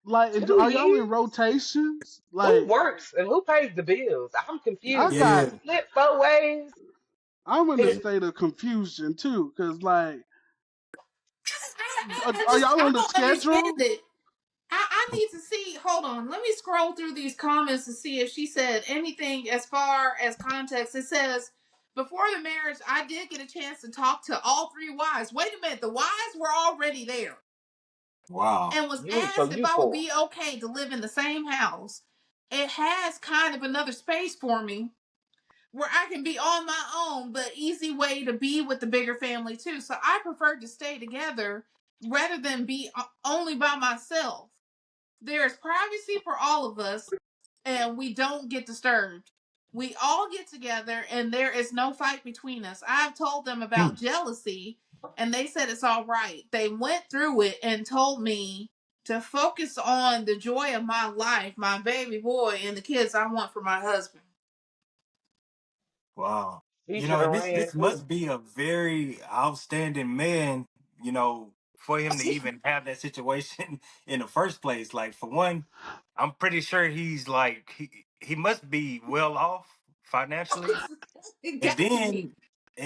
Like, Two are y'all in years? rotations? Who Like, works and who pays the bills? I'm I confused. Is it got, Yeah. split 4 ways? I'm in a Is state of confusion too, cause like, are y'all I on the don't understand schedule? it. I need to see. Hold on. Let me scroll through these comments to see if she said anything as far as context. It says, before the marriage, I did get a chance to talk to all three wives. Wait a minute. The wives were already there Wow. and was you, so asked if you I would four. be okay to live in the same house. It has kind of another space for me where I can be on my own, but easy way to be with the bigger family too. So I prefer to stay together rather than be only by myself. There's privacy for all of us, and we don't get disturbed. We all get together, and there is no fight between us. I've told them about jealousy, and they said it's all right. They went through it and told me to focus on the joy of my life, my baby boy, and the kids I want for my husband. Wow. He You should know, have and this ran too. must be a very outstanding man, for him to even have that situation in the first place. Like for one, I'm pretty sure he's like he must be well off financially. It And got to be.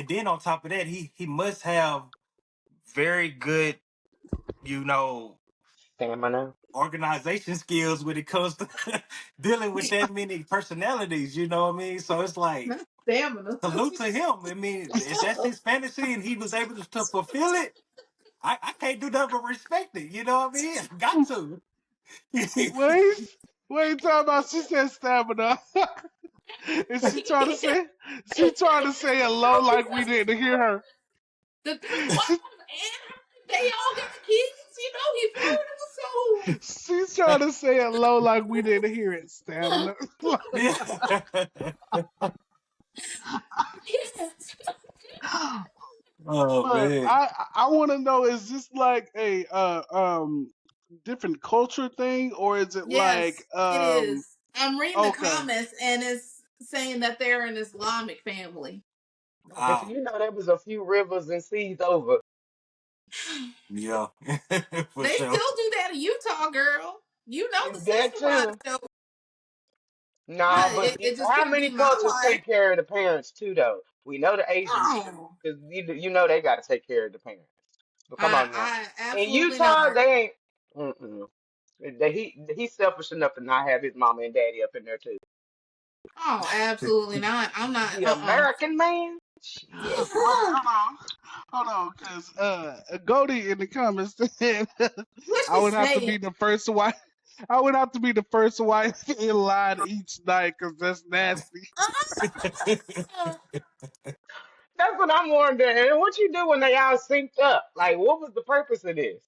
then on top of that, he must have very good, you know, Stamina. organization skills when it comes to dealing with that many personalities, you know what I mean? So it's like Not stamina. salute to him. I mean, if that's his fantasy and he was able to fulfill it, I can't do nothing but respect it. You know what I mean? Got to. Wait, wait, talking about? She said stamina. Is she trying to say hello like we didn't hear her? The three She, wives and they all got kids. He fertile, so she's trying to say hello like we didn't hear it. Stamina. Yeah. kids. want to know, is this like a different culture thing, or is it like Yes, it is. I'm reading the okay? comments and it's saying that they're an Islamic family. If Wow. you know there was a few rivers and seas over. Yeah. For They sure. still do that in Utah, girl. You know the That sister wives too. show. Nah, but It just how couldn't many be my cultures wife. take care of the parents too, though? We know the Asians do, Oh, because you know they got to take care of the parents. But come on now, I in absolutely Utah not. they ain't. Mm-mm. He's selfish enough to not have his mama and daddy up in there too. Oh, absolutely not. I'm not. The American man. Shit. Wait, hold on, because Goldie in the comments said What I she would have to be saying? the first wife. I would have to be the first wife in line each night because that's nasty. That's what I'm wondering. And what you do when they all synced up? Like, what was the purpose of this?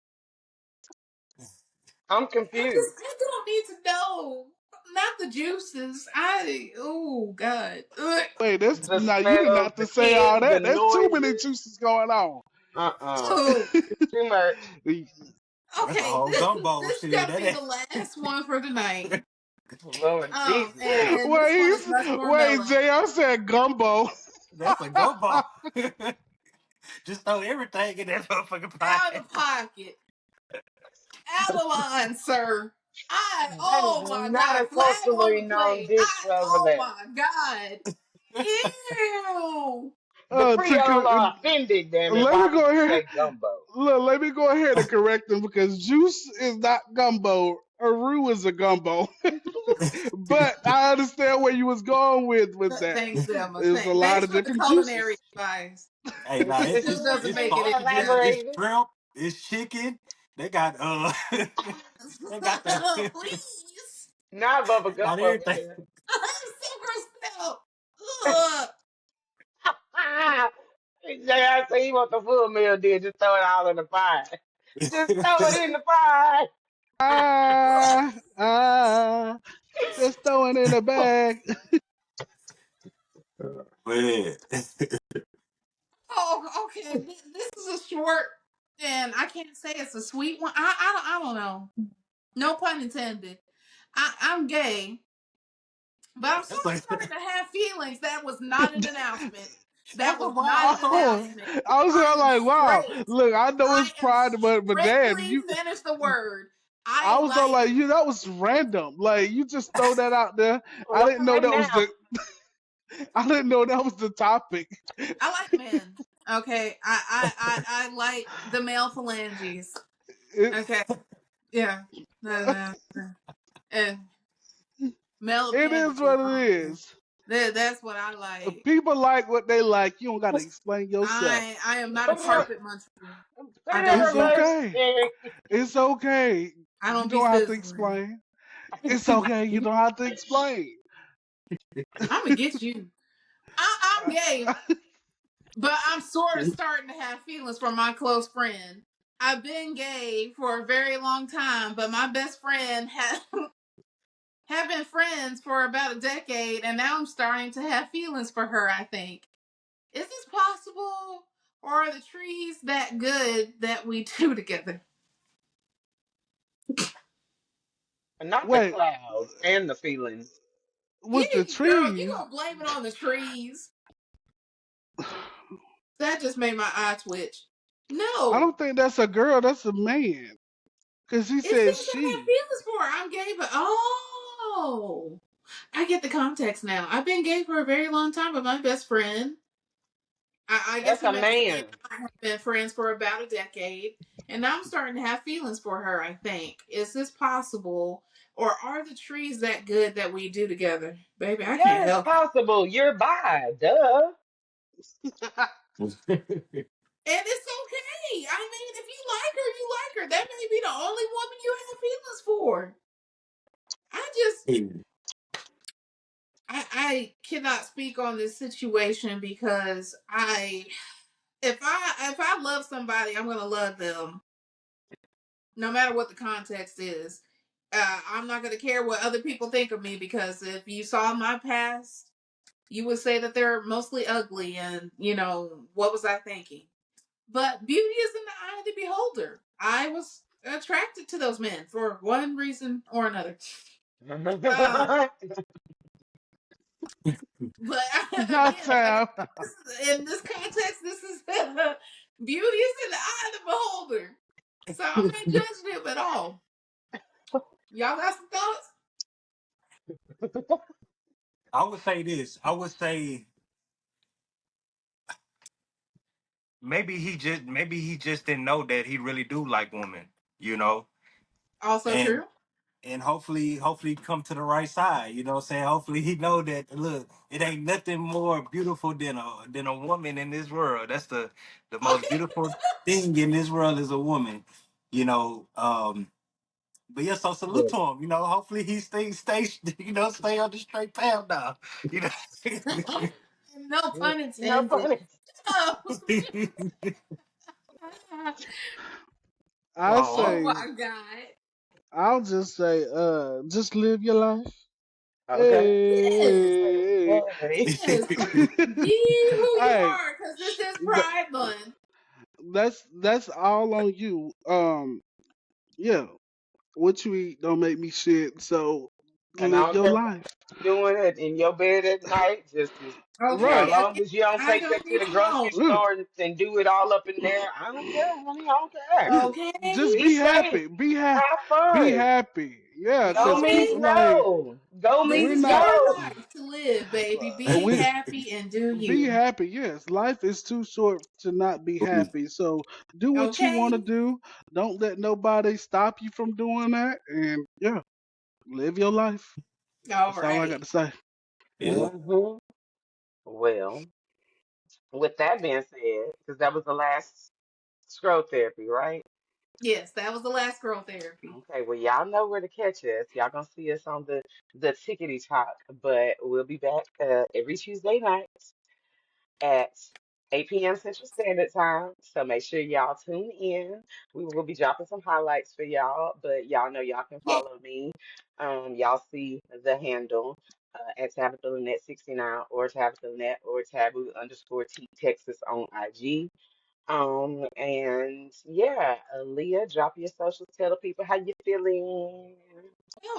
I'm confused. I don't need to know. Not the juices. Oh God. Ugh. Wait, that's The now you didn't smells, have to the say all kids, the that. There's too many noises. juices going on. Oh, It's too much. That's a okay. whole gumbo This shit. got to That be ain't. the last one for tonight. Lord Jesus. And this one wait, is much more wait, mellow. Jr. said gumbo. That's a gumbo. Just throw everything in that motherfucking pot. Out of pocket. Out of line, sir. That is Oh my not God, a flag on culturally the known play. dish over Oh there. my God. Ew. The To Creole are offended, damn it. let Why me would go you ahead. say gumbo? Look, let me go ahead and correct him because juice is not gumbo. Aru is a gumbo. But I understand where you was going with that. Thanks, Selma. There's a lot Thanks of for the different culinary juices. advice. Hey, nah, It still doesn't it's make it sausage, any better. it's Elaborate. shrimp, it's chicken. They got they got the Please. Not Bubba they got Gumbo everything. here. I'm so grossed out. Ugh. I say he want the full meal, then just throw it all in the pie. Just throw it in the pie. Ah, just throwing in a bag. Man. Oh, okay. This is a short, and I can't say it's a sweet one. I don't know. No pun intended. I'm gay, but I'm That's sort of like starting to have feelings. That was not an announcement. That that's a was not an wild. Oh, announcement. I was I am like, wow. straight. Look, I know I it's am pride, but damn, straightly you. finish the word. I I was all like like, you. That was random. Like you just throw that out there. I didn't know Right that was now. the. I didn't know that was the topic. I like men. Okay. I like the male phalanges. It, Okay. Yeah. Uh, male it is appendages. what it is. That's what I If like. people like what they like, you don't gotta explain yourself. I am not a Put it in, carpet muncher. put I it in don't It's be reverse, okay. Jerry. It's okay. I You don't be don't have to sizzling. explain. It's okay. You don't have to explain. I'm gonna get you. I'm gay, but I'm sort of starting to have feelings for my close friend. I've been gay for a very long time, but my best friend have been friends for about a decade, and now I'm starting to have feelings for her. I think, is this possible, or are the trees that good that we do together? Not the Wait, clouds and the feelings. with the Girl, you trees, gonna blame it on the trees? That just made my eye twitch. I No, don't think that's a girl. That's a man. Cause he it said seems I have she. feelings for her. I'm gay, but oh, I get the context now. I've been gay for a very long time, but my best friend, I guess That's he a meant to say man. I have been friends for about a decade, and now I'm starting to have feelings for her. I think, is this possible, or are the trees that good that we do together, baby? I can't Yeah, it's help it. possible. You're bi. Duh. And it's okay. I mean, if you like her, you like her. That may be the only woman you have feelings for. I just I cannot speak on this situation because if I love somebody, I'm gonna love them no matter what the context is. I'm not gonna care what other people think of me because if you saw my past, you would say that they're mostly ugly, and what was I thinking? But beauty is in the eye of the beholder. I was attracted to those men for one reason or another. Uh, but Not again, like Tab. in this context, this is beauty is in the eye of the beholder. So I'm not judging him at all. Y'all got some thoughts? I would say this. I would say maybe he just didn't know that he really do like women, you know, Also and true. and hopefully come to the right side. You know what I'm saying? Hopefully he know that look, it ain't nothing more beautiful than a woman in this world. That's the most Okay. beautiful thing in this world is a woman. You know, but yeah, so salute Yes. to him. You know, hopefully he stay stay on the straight path now. You know. No pun No intended. funny. Oh, I oh Oh, say, my God. I'll just say, just live your life. okay. Yes. Hey, Hey. Yes. Be who you hey, are, because this is th- Pride Month. that's all on you. Yeah, what you eat don't make me shit. So And I live don't your care what life. you doing it in your bed at night. As Right. Okay, long again, as you don't I take don't that to the get you wrong. grocery store and do it all up in there. I don't care, honey. I don't care. Yeah. Just Okay, Be be safe. happy. Have Be fun. happy. Yeah, Go cause okay. means people like go. Go This we're means is not. your go. life to live, baby. Be We happy and do be you. happy. Yes, life is too short to not be happy. So do what you want to Okay? do. Don't let nobody stop you from doing that. And yeah, live your life. All That's all I got right. to say. Yeah. hmm Well, with that being said, because that was the last scroll therapy, right? Yes, that was the last girl therapy. Okay, well, y'all know where to catch us. Y'all gonna see us on the Tickety Talk, but we'll be back every Tuesday night at 8 p.m. Central Standard Time. So make sure y'all tune in. We will be dropping some highlights for y'all, but y'all know y'all can Yeah. follow me. Y'all see the handle at Tabitha Lynette 69 or Tabitha Lynette or Taboo underscore T Texas on IG. And yeah, Leah, drop your socials. Tell the people how you feeling.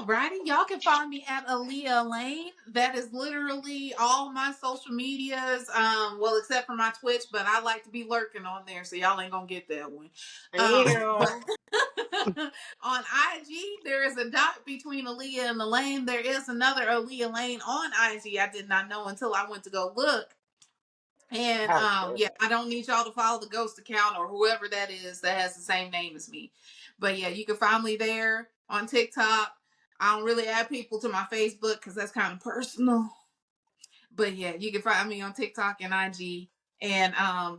Alrighty, y'all can find me at Aaliyah Lane. That is literally all my social medias. Well, except for my Twitch, but I like to be lurking on there, so y'all ain't gonna get that one. But Damn. on IG, there is a dot between Aaliyah and the Lane. There is another Aaliyah Lane on IG. I did not know until I went to go look. And How dare yeah, I don't need y'all to follow the ghost account or whoever that is that has the same name as me. But yeah, you can find me there on TikTok. I don't really add people to my Facebook because that's kind of personal. But yeah, you can find me on TikTok and IG. And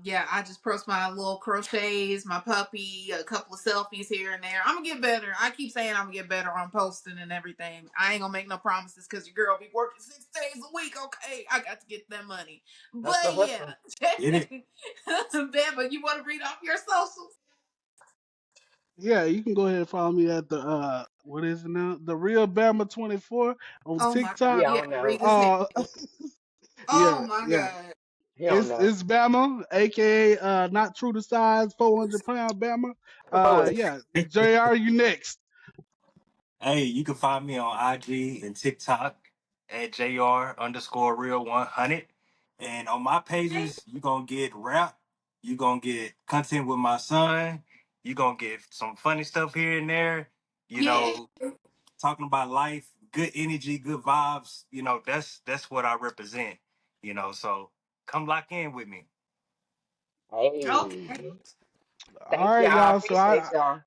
yeah, I just post my little crochets, my puppy, a couple of selfies here and there. I'm gonna get better. I keep saying I'm gonna get better on posting and everything. I ain't gonna make no promises because your girl be working 6 days a week. Okay, I got to get that money. hustle, But yeah, hustle. Get it. Bama, you want to read off your socials? Yeah, you can go ahead and follow me at the what is it now? The Real Bama 24 on Oh my He God, TikTok. yeah, don't know. read his hand. Oh Yeah, my yeah. God. He don't know. It's Bama, aka not true to size, 400-pound Bama. Boy. Yeah, JR, you next. Hey, you can find me on IG and TikTok at JR underscore real 100. And on my Okay. pages, you're going to get rap. You're going to get content with my son. You're going to get some funny stuff here and there. You Yeah. know, talking about life, good energy, good vibes. You know, that's what I represent. You know, so come lock in with me. Okay. Hey. All Thank right, y'all. I y'all. So appreciate y'all.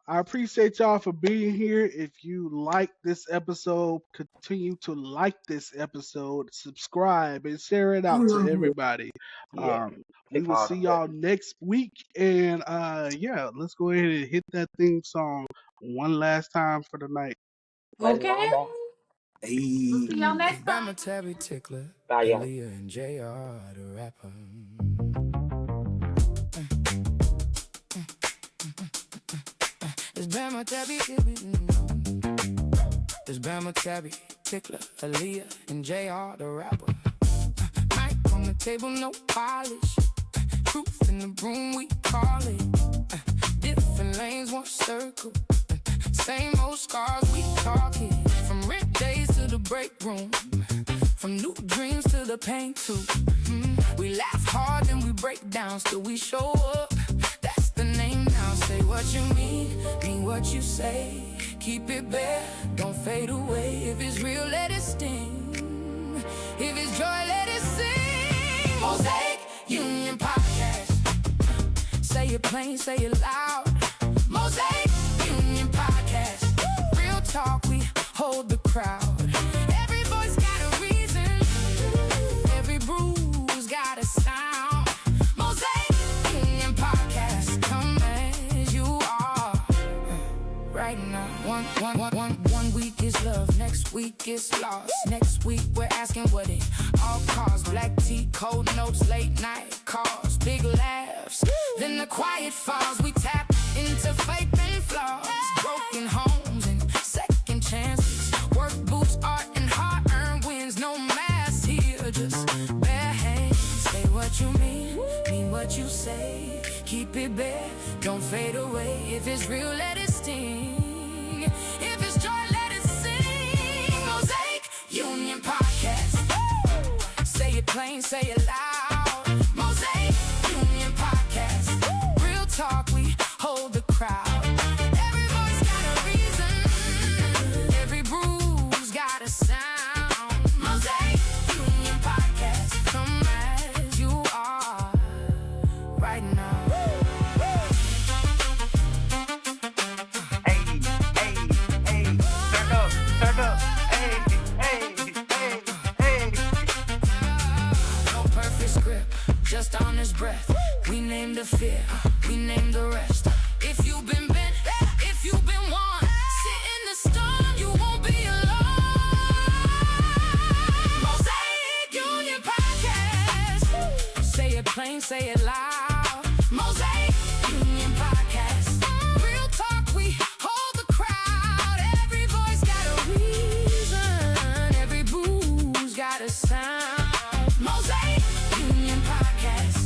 I appreciate y'all for being here. If you like this episode, continue to like this episode, subscribe, and share it out to Mhm. everybody. Yeah. We Click will all see the y'all buttons. next week. And yeah, let's go ahead and hit that theme song one last time for the night. Run it on Okay. back. We'll see y'all Hey. next It's time. Bama Tabby Tickler, Bye, y'all. Aaliyah and JR the rapper. It's Bama Tabby, it's Bama Tabby Tickler, Aaliyah and JR the rapper. Mic on the table, no polish. Truth in the room, we call it. Different lanes, one circle. Same old scars, we talk it. From rent days to the break room. From new dreams to the pain too. We laugh hard, then we break down. Still we show up, that's the name now. Say what you mean what you say. Keep it bare, don't fade away. If it's real, let it sting. If it's joy, let it sing. Mosaic Union Podcast. Say it plain, say it loud. Mosaic Union Podcast. Real talk, we hold the crowd. Every voice got a reason. Every bruise got a sound. Mosaic Union Podcast. Come as you are. Right now. One week is love, next week is loss. Next week we're asking what it all costs. Black tea, cold notes, late night calls, big laughs. Then the quiet falls. We tap into faith and flaws. Broken homes and second chances. Work boots, art and hard-earned wins. No mass here, just bare hands. Say what you mean what you say. Keep it bare, don't fade away. If it's real, let it sting. If it's joy, let it sing. Mosaic Union Podcast. Say it plain, say it loud. Mosaic Union Podcast. Real talk, we hold the crowd. Every voice got a reason. Every bruise got a sound. Mosaic Union Podcast. Come as you are right now. Turn up, hey. No perfect script, just honest breath. We name the fear, we name the rest. If you've been bent, if you've been won, sit in the storm, you won't be alone. Mosaic Union Podcast. Say it plain, say it loud. Mosaic Union Podcast. Real talk, we hold the crowd. Every voice got a reason. Every bruise got a sound. Mosaic Union Podcast.